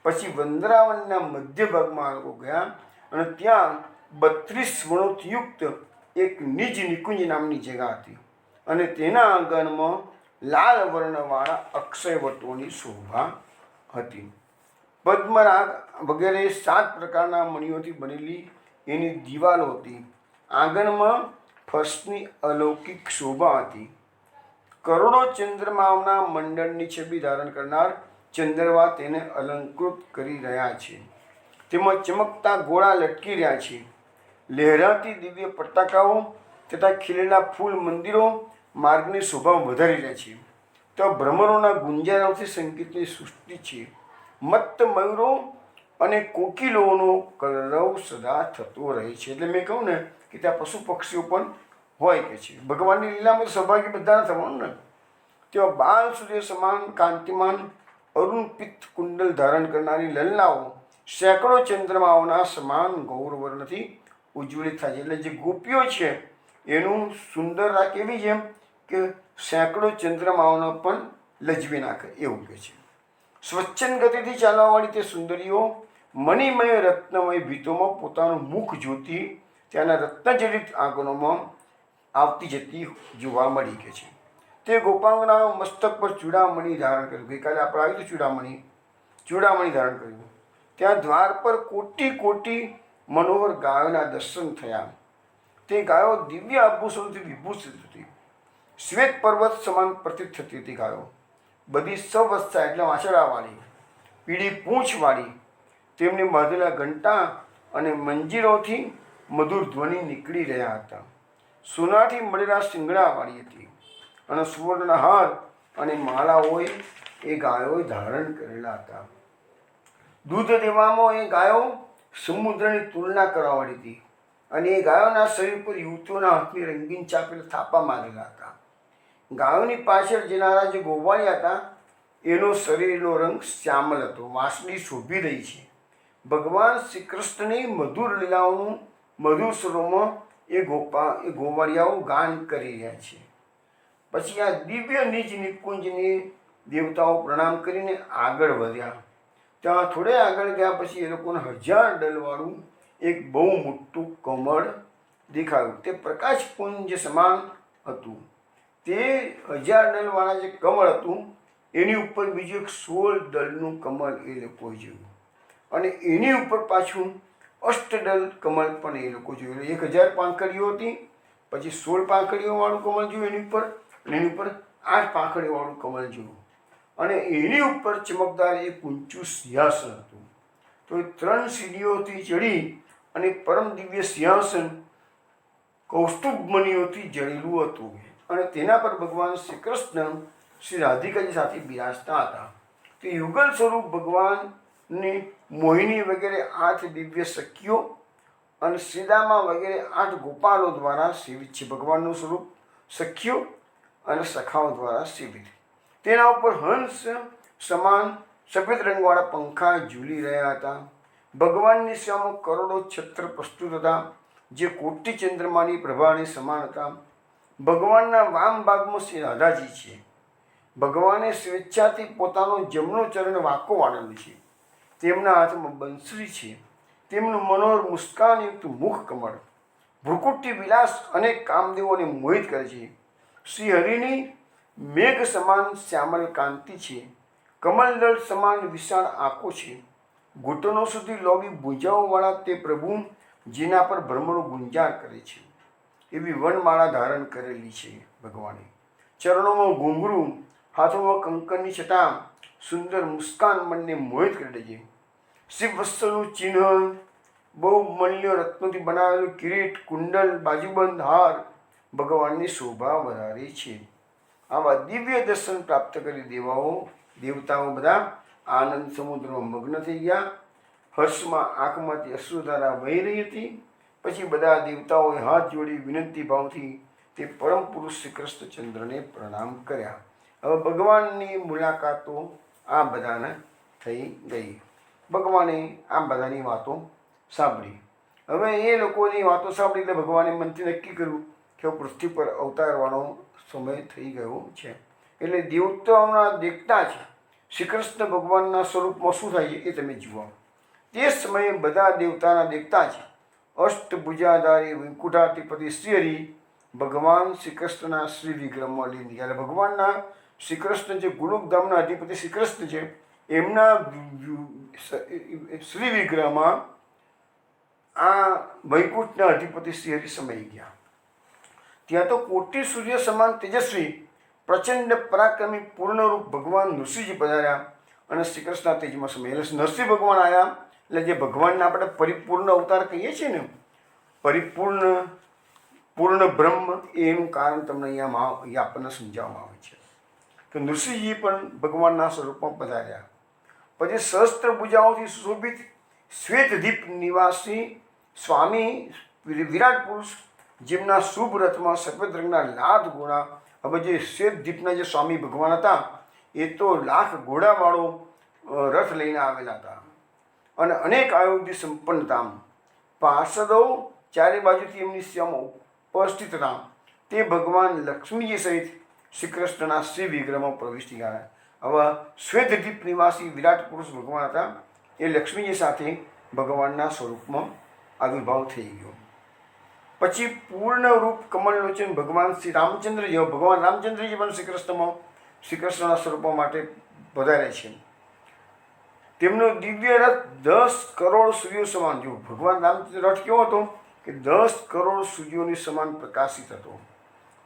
પછી વૃંદાવનના મધ્ય ભાગમાં લોકો ગયા અને ત્યાં 32 વણોથી યુક્ત એક નિજ નિકુંજ નામની જગ્યા હતી અને તેના આંગણમાં લાલ વર્ણવાળા અક્ષયવટોની શોભા હતી. પદ્મરાગ વગેરે 7 પ્રકારના મણિઓથી બનેલી એની દિવાલો હતી. આંગણમાં ફર્શની અલૌકિક શોભા હતી. કરોડો ચંદ્રમાઓના મંડળની છબી ધારણ કરનાર ચંદ્રવા તેને અલંકૃત કરી રહ્યા છે. તેમાં ચમકતા ગોળા લટકી રહ્યા છે. લહેરાતી દિવ્ય પતાકાઓ તથા ખીલેલા ફૂલ મંદિરો માર્ગની શોભા વધારી રહ્યા છે. તો ભ્રમરોના ગુંજરાઓથી સંગીતની સૃષ્ટિ છે. મત્ત મયુરો અને કોકિલોનો કલરવ સદા થતો રહે છે. એટલે મેં કહું ને કે ત્યાં પશુ પક્ષીઓ પણ હોય કે છે. ભગવાનની લીલામાં સૌભાગ્ય બધા થવાનું ને. તેઓ બાલ સૂર્ય સમાન કાંતિમાન અરુણ પિત્ત કુંડલ ધારણ કરનારી લલનાઓ સેંકડો ચંદ્રમાઓના સમાન ગૌરવર્ણથી ઉજ્જવલિત થાય છે. એટલે જે ગોપીઓ છે એનું સુંદરતા કેવી છે કે સેંકડો ચંદ્રમાઓનો પણ લજવી નાખે એવું કે છે. સ્વચ્છંદ ગતિથી ચાલવાવાળી તે સુંદરીઓ મણિમય રત્નમય ભીતોમાં પોતાનું મુખ જોતી ત્યાંના રત્નજડિત આંગણોમાં આવતી જતી જોવા મળી કે છે. તે ગોપાંગનાઓ મસ્તક પર ચૂડામણી ધારણ કર્યું. ગઈકાલે આપણે આવ્યું હતું ચૂડામણી ધારણ કર્યું. ત્યાં દ્વાર પર કોટી કોટી મનોહર ગાયોના દર્શન થયા. તે ગાયો દિવ્ય આભૂષણોથી વિભૂષિત હતી. શ્વેત પર્વત સમાન પ્રતીત થતી હતી ગાયો. બધી સવસ્થા એટલે વાછડાવાળી, પીળી પૂંછવાળી, તેમની બાંધેલા ઘંટા અને મંજીરોથી મધુર ધ્વનિ નીકળી રહ્યા હતા. સોનાથી મળેલા શિંગડાવાળી હતી અને સુવર્ણના હાર અને માળાઓએ એ ગાયોએ ધારણ કરેલા હતા. દૂધ દેવામાં એ ગાયો સમુદ્રની તુલના કરવાવાળી હતી અને એ ગાયોના શરીર પર યુવતીઓના હાથની રંગીન ચાપેલા થાપા મારેલા હતા. ગાયોની પાછળ જનારા જે ગોવાળિયા હતા એનો શરીરનો રંગ શ્યામલ હતો. વાંસળી શોભી રહી છે. ભગવાન શ્રી કૃષ્ણની મધુર લીલાઓનું મધુર સ્વરોમાં એ ગોવાળિયાઓ ગાન કરી રહ્યા છે. પછી આ દિવ્ય નિજ નિકુંજને દેવતાઓ પ્રણામ કરીને આગળ વધ્યા. ત્યાં થોડે આગળ ગયા પછી એ લોકોને 1000 ડલવાળું એક બહુ મોટું કમળ દેખાયું. તે પ્રકાશ પુંજ સમાન હતું. તે 1000 દળવાળા જે કમળ હતું એની ઉપર બીજું એક 16 દળનું કમળ એ લોકો જોયું અને એની ઉપર પાછું અષ્ટદળ કમળ પણ એ લોકો જોયું. 1000 પાંખડીઓ હતી, પછી 16 પાંખડીઓવાળું કમળ જોયું એની ઉપર, અને એની ઉપર 8 પાંખડીઓવાળું કમળ જોયું અને એની ઉપર ચમકદાર એક ઊંચું સિંહાસન હતું. તો એ 3 સીડીઓથી ચડી અને પરમ દિવ્ય સિંહાસન કૌસ્તુભમણીઓથી જડેલું હતું અને તેના પર ભગવાન શ્રી કૃષ્ણ શ્રી રાધિકાજી સાથે બિરાજતા હતા. તે યુગલ સ્વરૂપ ભગવાનની મોહિની વગેરે 8 દિવ્ય સખીઓ અને શ્રીદામા વગેરે 8 ગોપાલો દ્વારા સેવિત છે. ભગવાનનું સ્વરૂપ સખીઓ અને સખાઓ દ્વારા સેવિત. તેના ઉપર હંસ સમાન સફેદ રંગવાળા પંખા ઝૂલી રહ્યા હતા. ભગવાનની સેવામાં કરોડો છત્ર પ્રસ્તુત હતા જે કોટી ચંદ્રમાની પ્રભાની સમાન હતા. ભગવાનના વામ ભાગમાં શ્રી રાધાજી છે. ભગવાને સ્વેચ્છાથી પોતાનો જમણો ચરણ વાંકો વાળેલું છે. તેમના હાથમાં બંસરી છે. તેમનું મનોહર મુસ્કાનયુક્ત મુખ કમળ, ભ્રુકુટી વિલાસ અનેક કામદેવોને મોહિત કરે છે. શ્રી હરિની મેઘ સમાન શ્યામલ કાંતિ છે. કમલદળ સમાન વિશાળ આંખો છે. ઘૂંટણો સુધી લોબી ભુજાઓવાળા તે પ્રભુ જેના પર ભ્રમરો ગુંજાર કરે છે એવી વનમાળા ધારણ કરેલી છે ભગવાને. ચરણોમાં ઘૂંઘરું, હાથોમાં કંકણની છટા, સુંદર મુસ્કાન મનને મોહિત કરી દે છે. શિવ વસ્ત્રનું ચિહ્ન, બહુમૂલ્ય રત્નોથી બનાવેલું કિરીટ, કુંડલ, બાજુબંધ હાર ભગવાનની શોભા વધારે છે. આવા દિવ્ય દર્શન પ્રાપ્ત કરી દેવતાઓ બધા આનંદ સમુદ્રમાં મગ્ન થઈ ગયા. હર્ષમાં આંખમાંથી અશ્રુધારા વહી રહી હતી. પછી બધા દેવતાઓએ હાથ જોડી વિનંતી ભાવથી તે પરમ પુરુષ શ્રી કૃષ્ણચંદ્રને પ્રણામ કર્યા. હવે ભગવાનની મુલાકાતો આ બધાને થઈ ગઈ. ભગવાને આ બધાની વાતો સાંભળી. હવે એ લોકોની વાતો સાંભળી એટલે ભગવાને મનથી નક્કી કર્યું કે પૃથ્વી પર અવતારવાનો સમય થઈ ગયો છે. એટલે દેવતાઓના દેખતા જ શ્રી કૃષ્ણ ભગવાનના સ્વરૂપમાં શું થાય છે એ તમે જુઓ. તે સમયે બધા દેવતાના દેખતા જ અષ્ટભુજાધારી વૈકુંઠાધિપતિ શ્રીહરિ ભગવાન શ્રી કૃષ્ણના શ્રી વિગ્રહમાં લીન થયા. એટલે ભગવાનના શ્રી કૃષ્ણ જે ગુરુધામના અધિપતિ શ્રી કૃષ્ણ છે એમના શ્રી વિગ્રહમાં આ વૈકુંઠના અધિપતિ શ્રીહરિ સમાઈ ગયા. ત્યાં તો કોટી સૂર્ય સમાન તેજસ્વી પ્રચંડ પરાક્રમી પૂર્ણરૂપ ભગવાન નૃસિંહજી પધાર્યા અને શ્રી કૃષ્ણના તેજમાં સમાયા. એટલે નરસિંહ ભગવાન આવ્યા એટલે જે ભગવાનને આપણે પરિપૂર્ણ અવતાર કહીએ છીએ ને, પૂર્ણ બ્રહ્મ, એનું કારણ તમને અહીંયા આપણને સમજાવવામાં આવે છે કે નૃસિંહજી પણ ભગવાનના સ્વરૂપમાં પધાર્યા. પછી સહસ્ત્ર ભુજાઓથી સુશોભિત શ્વેતદીપ નિવાસી સ્વામી વિરાટ પુરુષ, જેમના શુભ રથમાં સફેદ રંગના લાખ ઘોડા. હવે જે શ્વેતદીપના જે સ્વામી ભગવાન હતા એ તો લાખ ઘોડાવાળો રથ લઈને આવેલા હતા અને અનેક આયુધથી સંપન્ન હતા. પાર્ષદો ચારે બાજુથી એમની સેવામાં ઉપસ્થિત હતા. તે ભગવાન લક્ષ્મીજી સહિત શ્રી કૃષ્ણના શ્રી વિગ્રહમાં પ્રવેશી ગયા. હવે શ્વેતદીપ નિવાસી વિરાટ પુરુષ ભગવાન હતા એ લક્ષ્મીજી સાથે ભગવાનના સ્વરૂપમાં આવિર્ભાવ થઈ ગયો. પછી પૂર્ણ રૂપ કમલલોચન ભગવાન શ્રી રામચંદ્ર જેવો, ભગવાન રામચંદ્રજી પણ શ્રી કૃષ્ણના સ્વરૂપો માટે પધારે છે. તેમનો દિવ્ય રથ 10 કરોડ સૂર્યો સમાન. જો ભગવાન રામચંદ્ર રથ કેવો હતો કે 10 કરોડ સૂર્યોની સમાન પ્રકાશિત હતો.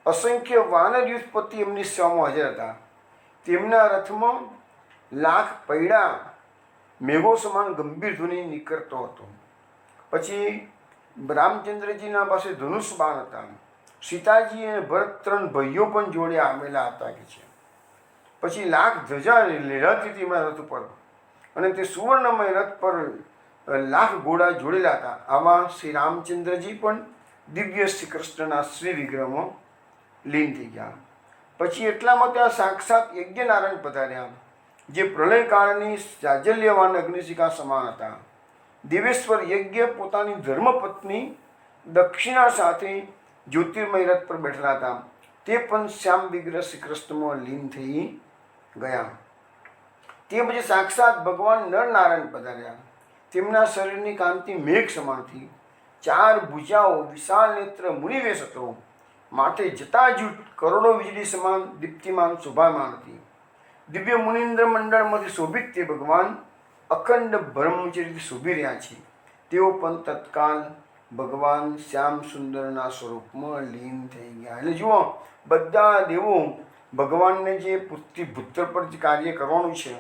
અસંખ્ય વાનર યુથપતિ એમની સેવામાં હાજર હતા. તેમના રથમાં લાખ પૈડા મેઘો સમાન ગંભીર ધ્વનિ નીકળતો હતો. પછી રામચંદ્રજીના પાસે ધનુષ બાણ હતા. સીતાજી અને ભરત 3 ભાઈઓ પણ જોડે આવેલા હતા કે છે. પછી લાખ ધજા રથ હતી એમના રથ ઉપર અને તે સુવર્ણમય રથ પર લાખ ઘોડા જોડેલા હતા. આમાં શ્રી રામચંદ્રજી પણ દિવ્ય શ્રી કૃષ્ણના શ્રી વિગ્રહમાં લીન થઈ ગયા. પછી એટલામાં ત્યાં સાક્ષાત યજ્ઞનારાયણ પધાર્યા, જે પ્રલયકાળની જાજલ્યવાન અગ્નિશિખા સમાન હતા. દેવેશ્વર યજ્ઞ પોતાની ધર્મપત્ની દક્ષિણા સાથે જ્યોતિર્મય રથ પર બેઠેલા હતા. તે પણ શ્યામ વિગ્રહ શ્રી કૃષ્ણમાં લીન થઈ ગયા. તે પછી સાક્ષાત ભગવાન નરનારાયણ પધાર્યા. તેમના શરીરની કાંતિ મેઘ સમાનથી, 4 ભુજાઓ, વિશાળ નેત્ર, મુનિવેશ હતો. માથે જટાજૂટ કરોડો વીજળી સમાન દીપ્તિમાન શોભામાન હતી. દિવ્ય મુનિન્દ્ર મંડળમાંથી શોભિત તે ભગવાન અખંડ બ્રહ્મચર્યથી શોભી રહ્યા છે. તેઓ પણ તત્કાલ ભગવાન શ્યામ સુંદરના સ્વરૂપમાં લીન થઈ ગયા. એટલે જુઓ, બધા દેવો ભગવાનને જે ભૂતર પર જે કાર્ય કરવાનું છે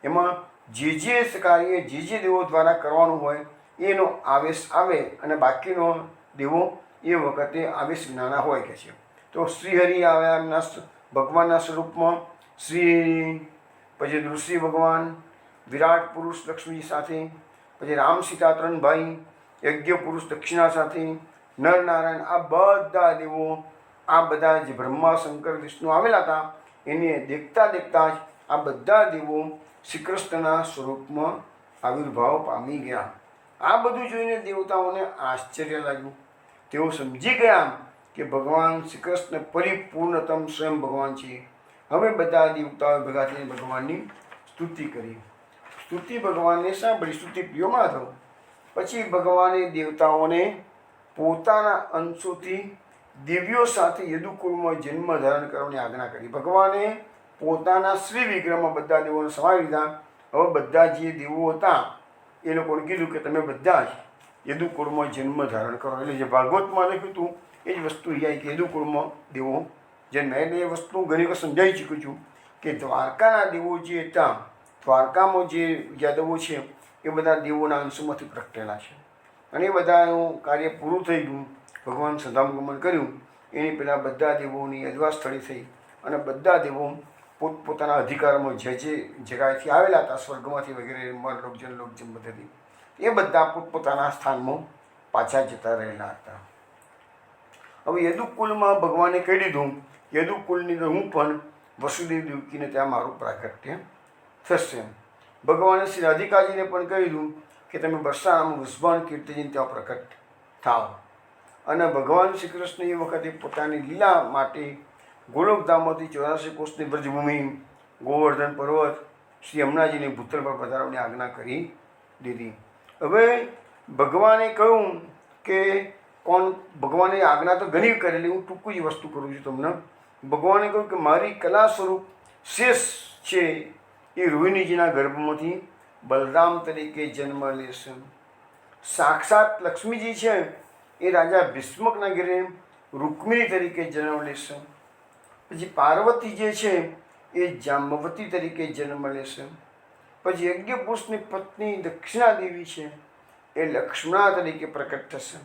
એમાં જે કાર્ય જે દેવો દ્વારા કરવાનું હોય એનો આવેશ આવે અને બાકીનો દેવો એ વખતે આવેશ વિનાના હોય કે છે. તો શ્રીહરિ આવ્યા એમના ભગવાનના સ્વરૂપમાં. પછી નૃસિંહ ભગવાન, વિરાટ પુરુષ લક્ષ્મીજી સાથે, પછી રામ સીતા 3 ભાઈ, યજ્ઞ પુરુષ દક્ષિણા સાથે, નરનારાયણ, આ બધા દેવો, આ બધા જે બ્રહ્મા શંકર વિષ્ણુ આવેલા હતા એને દેખતા જ આ બધા દેવો શ્રી કૃષ્ણના સ્વરૂપમાં આવિર્ભાવ પામી ગયા. આ બધું જોઈને દેવતાઓને આશ્ચર્ય લાગ્યું. તેઓ સમજી ગયા કે ભગવાન શ્રી કૃષ્ણ પરિપૂર્ણતમ સ્વયં ભગવાન છે. હવે બધા દેવતાઓ ભેગા થઈને ભગવાનની સ્તુતિ કરી. સ્તુતિ ભગવાનને સાંભળી, સ્તુતિ પ્રિયોમાં થયો. પછી ભગવાને દેવતાઓને પોતાના અંશોથી દિવ્યો સાથે યદુકુળમાં જન્મ ધારણ કરવાની આજ્ઞા કરી. ભગવાને પોતાના શ્રી વિગ્રહમાં બધા દેવોને સમાવી લીધા. હવે બધા જે દેવો હતા એ લોકોને કીધું કે તમે બધા જ યદુકુળમાં જન્મ ધારણ કરો. એટલે જે ભાગવતમાં લખ્યું હતું એ જ વસ્તુ અહીંયા કે યદુકુળમાં દેવો જન્મ. એટલે એ વસ્તુ ઘણી વખત સમજાવી ચૂક્યું છું કે દ્વારકાના દેવો જે હતા, દ્વારકામાં જે યાદવો છે એ બધા દેવોના અંશોમાંથી પ્રગટેલા છે. અને એ બધાનું કાર્ય પૂરું થઈ ગયું. ભગવાન સધામગમન કર્યું એની પહેલાં બધા દેવોની અજવા સ્થળી થઈ અને બધા દેવો પોતપોતાના અધિકારમાં જે જગ્યાએથી આવેલા હતા, સ્વર્ગમાંથી વગેરે લોકજન બધેથી, એ બધા પોતપોતાના સ્થાનમાં પાછા જતા રહેલા હતા. હવે યદુકુલમાં ભગવાને કહી દીધું, યદુકુલની અંદર હું પણ વસુદેવ દેવકીને ત્યાં મારું પ્રાગટ્ય થશે. ભગવાને શ્રી રાધિકાજીને પણ કહી દીધું કે તમે બરસાનામાં વૃષભાન કીર્તિજીને ત્યાં પ્રકટ થાવ. અને ભગવાન શ્રી કૃષ્ણ એ વખતે પોતાની લીલા માટે ગોલોકધામમાંથી 84 કોષની વ્રજભૂમિ ગોવર્ધન પર્વત શ્રી યમુનાજીની ભૂતલ પર પધારવાની આજ્ઞા કરી દીધી. હવે ભગવાને કહ્યું કે ભગવાને આજ્ઞા તો ઘણી કરેલી, હું ટૂંકું જ વસ્તુ કરું છું તમને. ભગવાને કહ્યું કે મારી કલા સ્વરૂપ શેષ છે એ રોહિણીજીના ગર્ભમાંથી બલરામ તરીકે જન્મ લેશે. સાક્ષાત લક્ષ્મીજી છે એ રાજા ભીષ્મકના ઘરે રૂક્મિણી તરીકે જન્મ લેશે. પછી પાર્વતી જે છે એ જાંબવતી તરીકે જન્મ લેશે. પછી યજ્ઞપુરુષની પત્ની દક્ષિણાદેવી છે એ લક્ષ્મણા તરીકે પ્રકટ થશે.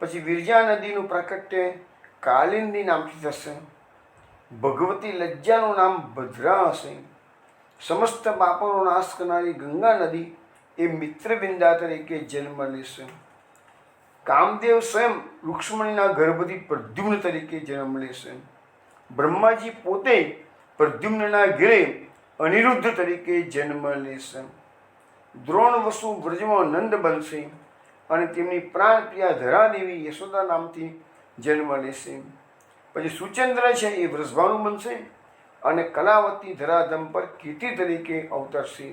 પછી વિરજા નદીનું પ્રાકટ્ય કાલિંદી નામથી થશે. ભગવતી લજ્જાનું નામ ભદ્રા હશે. સમસ્ત પાપોનો નાશ કરનારી ગંગા નદી એ મિત્રવિંદા તરીકે જન્મ લેશે. કામદેવ સ્વયં રૂક્ષ્મણીના ગર્ભથી પ્રદ્યુમ્ન તરીકે જન્મ લેશે. બ્રહ્માજી પોતે પ્રદ્યુમ્નના ઘેરે અનિરુદ્ધ તરીકે જન્મ લેશે. દ્રોણ વસુ વ્રજમાં નંદ બનશે અને તેમની પ્રાણપ્રિયા ધરાદેવી યશોદા નામથી જન્મ લેશે. પછી સુચંદ્ર છે એ વૃષભાનુ બનશે અને કલાવતી ધરાધમ પર કીર્તિ તરીકે અવતરશે.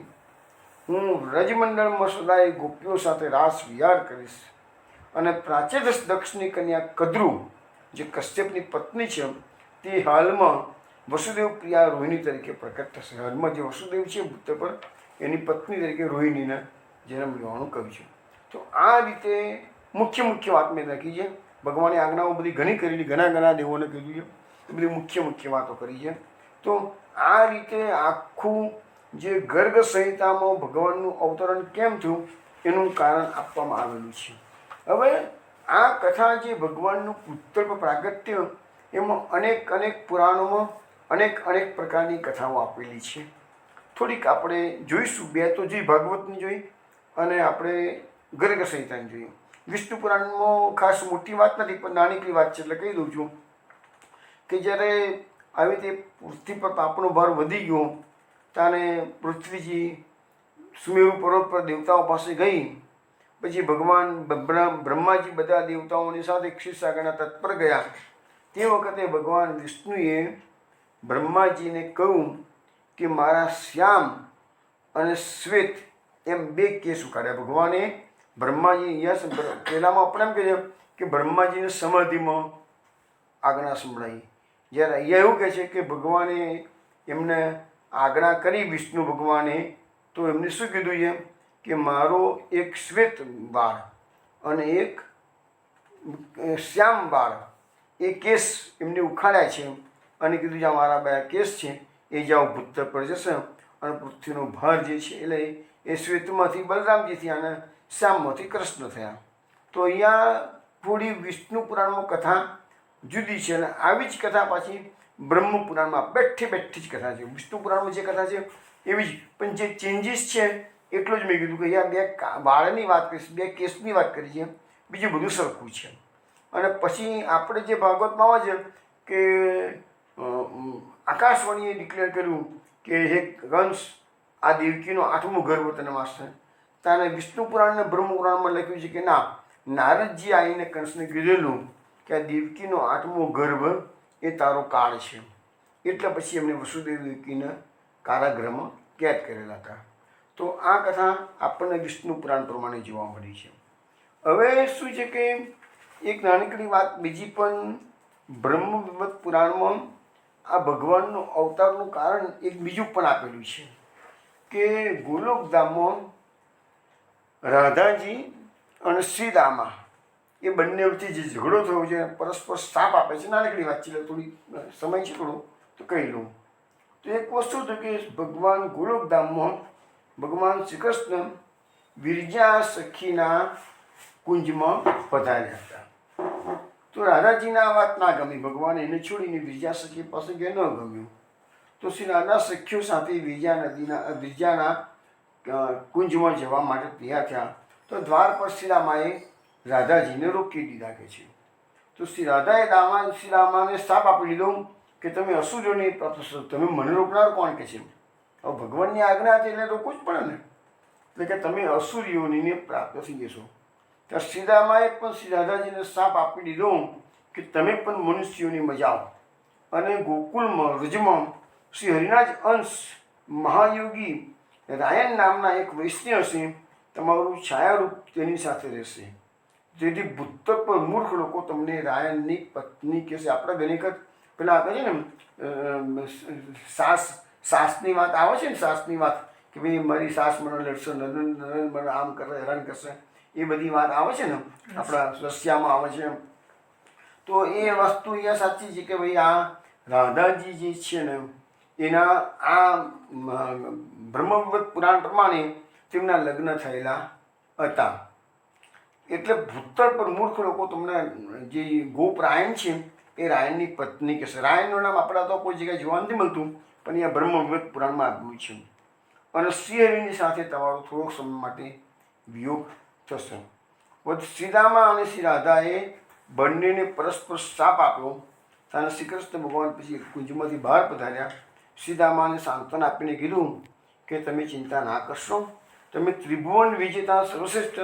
હું વ્રજમંડળમાં સદાય ગોપીઓ સાથે રાસ વિહાર કરીશ. અને પ્રાચેદશ દક્ષની કન્યા કદ્રુ જે કશ્યપની પત્ની છે તે હાલમાં વસુદેવ પ્રિયા રોહિણી તરીકે પ્રકટ થશે. હાલમાં જે વસુદેવ છે પુત્ર પર એની પત્ની તરીકે રોહિણીના જન્મ લેવાનું કહ્યું છે. તો આ રીતે મુખ્ય વાત મેં રાખી છે. ભગવાને આજ્ઞાઓ બધી ઘણી કરેલી, ઘણા દેવોને કીધું છે, એ બધી મુખ્ય વાતો કરી છે. તો આ રીતે આખું જે ગર્ગ સંહિતામાં ભગવાનનું અવતરણ કેમ થયું એનું કારણ આપવામાં આવેલું છે. હવે આ કથા જે ભગવાનનું પુત્ર પ્રાગટ્ય એમાં અનેક પુરાણોમાં અનેક પ્રકારની કથાઓ આપેલી છે. થોડીક આપણે જોઈશું. બે તો જોઈ, ભાગવતની જોઈ અને આપણે ગર્ગ સંહિતાની જોઈએ. વિષ્ણુ પુરાણમાં ખાસ મોટી વાત નથી પણ નાનીકડી વાત છે એટલે કહી દઉં છું કે જ્યારે આવી રીતે પૃથ્વી પર પાપનો ભાર વધી ગયો ત્યારે પૃથ્વીજી સુમેરુ પર્વત પર દેવતાઓ પાસે ગઈ. પછી ભગવાન બ્રહ્માજી બધા દેવતાઓની સાથે ક્ષીરસાગરના તટ પર ગયા. તે વખતે ભગવાન વિષ્ણુએ બ્રહ્માજીને કહ્યું કે મારા શ્યામ અને શ્વેત એમ બે કેસ ઉકાળ્યા. ભગવાને બ્રહ્માજી યશ પહેલાંમાં આપણે એમ કહીએ કે બ્રહ્માજીને સમાધિમાં આજ્ઞા સંભળાવી. જ્યારે અહીંયા એવું કહે છે કે ભગવાને એમને આજ્ઞા કરી વિષ્ણુ ભગવાને, તો એમને શું કીધું છે કે મારો એક શ્વેત વાળ અને એક શ્યામ વાળ એ કેસ એમને ઉખાડ્યા છે અને કીધું જ્યાં મારા બે કેસ છે એ જ્યાં ભૂત પર જશે અને પૃથ્વીનો ભાર જે છે એટલે એ શ્વેતમાંથી બલરામજી થયા અને શ્યામમાંથી કૃષ્ણ થયા. તો અહીંયા થોડી વિષ્ણુ પુરાણમાં કથા જુદી છે અને આવી જ કથા પાછી બ્રહ્મ પુરાણમાં બેઠી જ કથા છે. વિષ્ણુ પુરાણમાં જે કથા છે એવી જ, પણ જે ચેન્જીસ છે એટલું જ મેં કીધું કે અહીંયા બે વાળની વાત કરી છે, બે કેસની વાત કરી છે, બીજું બધું સરખું છે. અને પછી આપણે જે ભાગવતમાં આવે છે કે આકાશવાણીએ ડિક્લેર કર્યું કે હે કંસ, આ દેવકીનો 8મો ગર્ભ તને વાસશે. ત્યારે વિષ્ણુ પુરાણ અને બ્રહ્મ પુરાણમાં લખ્યું છે કે ના, નારદજી આવીને કંસને કીધેલું કે આ દેવકીનો 8મો ગર્ભ એ તારો કાળ છે. એટલે પછી એમને વસુદેવ દેવકીને કારાગૃહમાં કેદ કરેલા હતા. તો આ કથા આપણને વિષ્ણુ પુરાણ પ્રમાણે જોવા મળી છે. હવે શું છે કે એક નાનકડી વાત બીજી પણ બ્રહ્મ વિવદ પુરાણમાં આ ભગવાનનું અવતારનું કારણ એક બીજું પણ આપેલું છે કે ગોલોકધામમાં રાધાજી અને શ્રીદામા એ બંને વચ્ચે જે ઝઘડો થયો છે, પરસ્પર શાપ આપે છે. નાનકડી વાત છે, થોડી સમય છે થોડો તો કહી લઉં. તો એક વસ્તુ હતું કે ભગવાન ગોલોકધામમાં ભગવાન શ્રી કૃષ્ણ વિરજા સખીના કુંજમાં પધાર્યા હતા. તો રાધાજીને આ વાત ના ગમી. ભગવાન એને છોડીને વિરજા સખી પાસે ગયા ન ગમ્યું. તો શ્રી રાધા સખીઓ સાથે વિરજાના કુંજમાં જવા માટે તૈયાર થયા. તો દ્વાર પર શ્રીરામાએ રાધાજીને રોકી દીધા કે છે. તો શ્રી રાધાએ શ્રીરામાને શાપ આપી લીધો કે તમે અસુરોની પ્રાપ્ત થશો. તમે મને રોકનાર કોણ કે છે? હવે ભગવાનની આજ્ઞા હતી એટલે રોકવું જ પડે ને. એટલે કે તમે અસુરીઓને પ્રાપ્ત થઈ જશો. ત્યાં શ્રીરામાએ પણ શ્રી રાધાજીને શાપ આપી દીધો કે તમે પણ મનુષ્યોની મજાઓ અને ગોકુલમાં વ્રજમાં શ્રી હરિના જ અંશ મહાયોગી રાયન નામના એક વૈષ્ણવ છે, તમારું છાયારૂપ તેની સાથે રહેશે. જેથી ભૂતર પર મૂર્ખ લોકો તમને રાયણની પત્ની કહેશે. આપણે ઘણી વખત પેલા કહે છે ને સાસની વાત આવે છે ને, સાસની વાત કે ભાઈ મારી સાસ મને લડશે, નરેન મને આમ કરે, હેરાન કરશે, એ બધી વાત આવે છે ને, આપણા રશિયામાં આવે છે. તો એ વસ્તુ અહીંયા સાચી છે કે ભાઈ આ રાધાજી જે છે ને એના આ બ્રહ્મવત પુરાણ પ્રમાણે તેમના લગ્ન થયેલા હતા. એટલે ભૂતળ પર મૂર્ખ લોકો તમને જે ગોપ રાયણ છે એ રાયણની પત્ની કહેશે. રાયણનું નામ આપણા તો કોઈ જગ્યાએ જોવા નથી મળતું, પણ અહીંયા બ્રહ્મવત પુરાણમાં આપ્યું છે. અને શ્રીહરિની સાથે તમારો થોડોક સમય માટે વિયોગ થશે. શ્રીરામા અને શ્રી રાધાએ બંનેને પરસ્પર શાપ આપ્યો. અને શ્રી કૃષ્ણ ભગવાન પછી કુંજમાંથી બહાર પધાર્યા. શ્રીરામાને સાંત્વના આપીને કીધું કે તમે ચિંતા ના કરશો, તમે ત્રિભુવન વિજેતા સર્વશ્રેષ્ઠ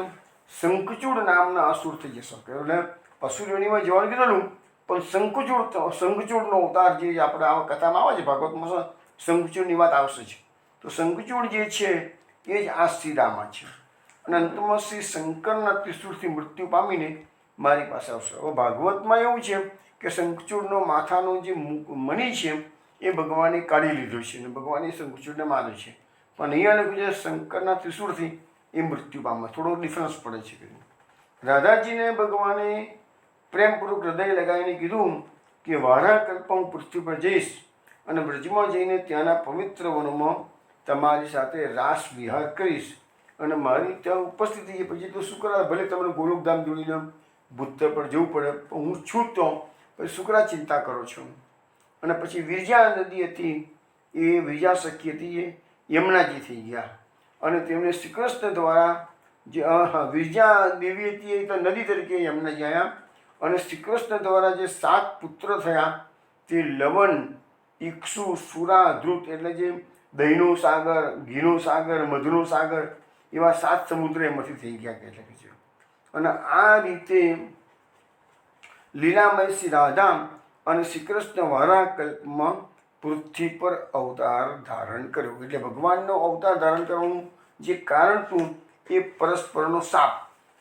શંખચૂડ નામના અસુર થઈ જશો. એટલે અસુરોનીમાં જવાનું કીધેલું, પણ શંખચૂડનો અવતાર જે આપણે આ કથામાં આવે છે ભાગવતમાં, શંખચૂડની વાત આવશે છે. તો શંખચૂડ જે છે એ જ આ શ્રીરામા છે. અને અંતમાં શ્રી શંકરના ત્રિશૂળથી મૃત્યુ પામીને મારી પાસે આવશે. હવે ભાગવતમાં એવું છે કે શંખચૂડનો માથાનો જે મણી છે એ ભગવાને કાઢી લીધો છે અને ભગવાને શંખચૂડને માર્યો છે. પણ અહીંયા લખ્યું છે શંકરના ત્રિશૂળથી એ મૃત્યુ પામે. થોડો ડિફરન્સ પડે છે. રાધાજીને ભગવાને પ્રેમપૂર્વક હૃદય લગાવીને કીધું કે વારા કલ્પ હું પૃથ્વી પર જઈશ અને બ્રજમાં જઈને ત્યાંના પવિત્ર વનોમાં તમારી સાથે રાસ વિહાર કરીશ અને મારી ત્યાં ઉપસ્થિતિ છે. પછી તો શુક્રા ભલે તમને ગોલોકધામ જોડીને ભૂતર પર જવું પડે, પણ હું છું તો પછી શુક્રા ચિંતા કરો છો. અને પછી વિરજા નદી હતી, એ વિરજા સખી હતી, એ યમુનાજી થઈ ગયા અને તેમને શ્રી કૃષ્ણ દ્વારા જે વિરજા દેવી હતી એ તો નદી તરીકે યમુનાજી આવ્યા. અને શ્રી કૃષ્ણ દ્વારા જે 7 પુત્ર થયા તે લવણ, ઇક્ષુ, સુરા, ધ્રુત, એટલે જે દહીંનો સાગર, ઘીનો સાગર, મધુનો સાગર, એવા 7 સમુદ્ર એમાંથી થઈ ગયા કહે છે. અને આ રીતે લીલામય શ્રી રાધા અને શ્રી કૃષ્ણ વારા કલ્પમાં પૃથ્વી પર અવતાર ધારણ કર્યો. એટલે ભગવાનનો અવતાર ધારણ કરવાનું જે કારણ હતું એ પરસ્પરનો શાપ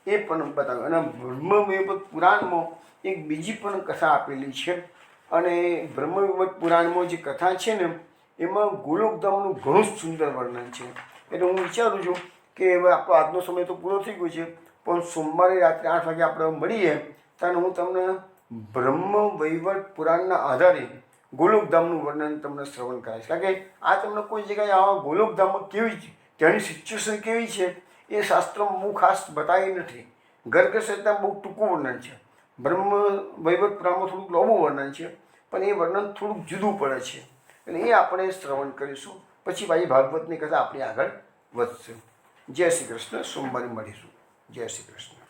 એ પણ બતાવ્યું. અને બ્રહ્મવૈવર્ત પુરાણમાં એક બીજી પણ કથા આપેલી છે. અને બ્રહ્મવૈવર્ત પુરાણમાં જે કથા છે ને એમાં ગોલોકધામનું ઘણું સુંદર વર્ણન છે. એટલે હું વિચારું છું કે હવે આપણો આજનો સમય તો પૂરો થઈ ગયો છે, પણ સોમવારે રાત્રે 8 વાગે આપણે મળીએ ત્યારે હું તમને બ્રહ્મવૈવર્ત પુરાણના આધારે ગોલોકધામનું વર્ણન તમને શ્રવણ કરાવીશ. કારણ કે આ તમને કોઈ જગ્યાએ આવા ગોલોકધામમાં કેવી છે, ત્યાંની સિચ્યુએશન કેવી છે એ શાસ્ત્રમાં બહુ ખાસ બતાવી નથી. ગર્ગ સંહિતામાં બહુ ટૂંકું વર્ણન છે. બ્રહ્મવૈવર્ત પુરાણમાં થોડુંક લાંબું વર્ણન છે, પણ એ વર્ણન થોડુંક જુદું પડે છે. એટલે એ આપણે શ્રવણ કરીશું. પછી ભાઈ ભાગવતની કથા આપણી આગળ વધશે. જય શ્રી કૃષ્ણ. સોમવારે મળીશું. જય શ્રી કૃષ્ણ.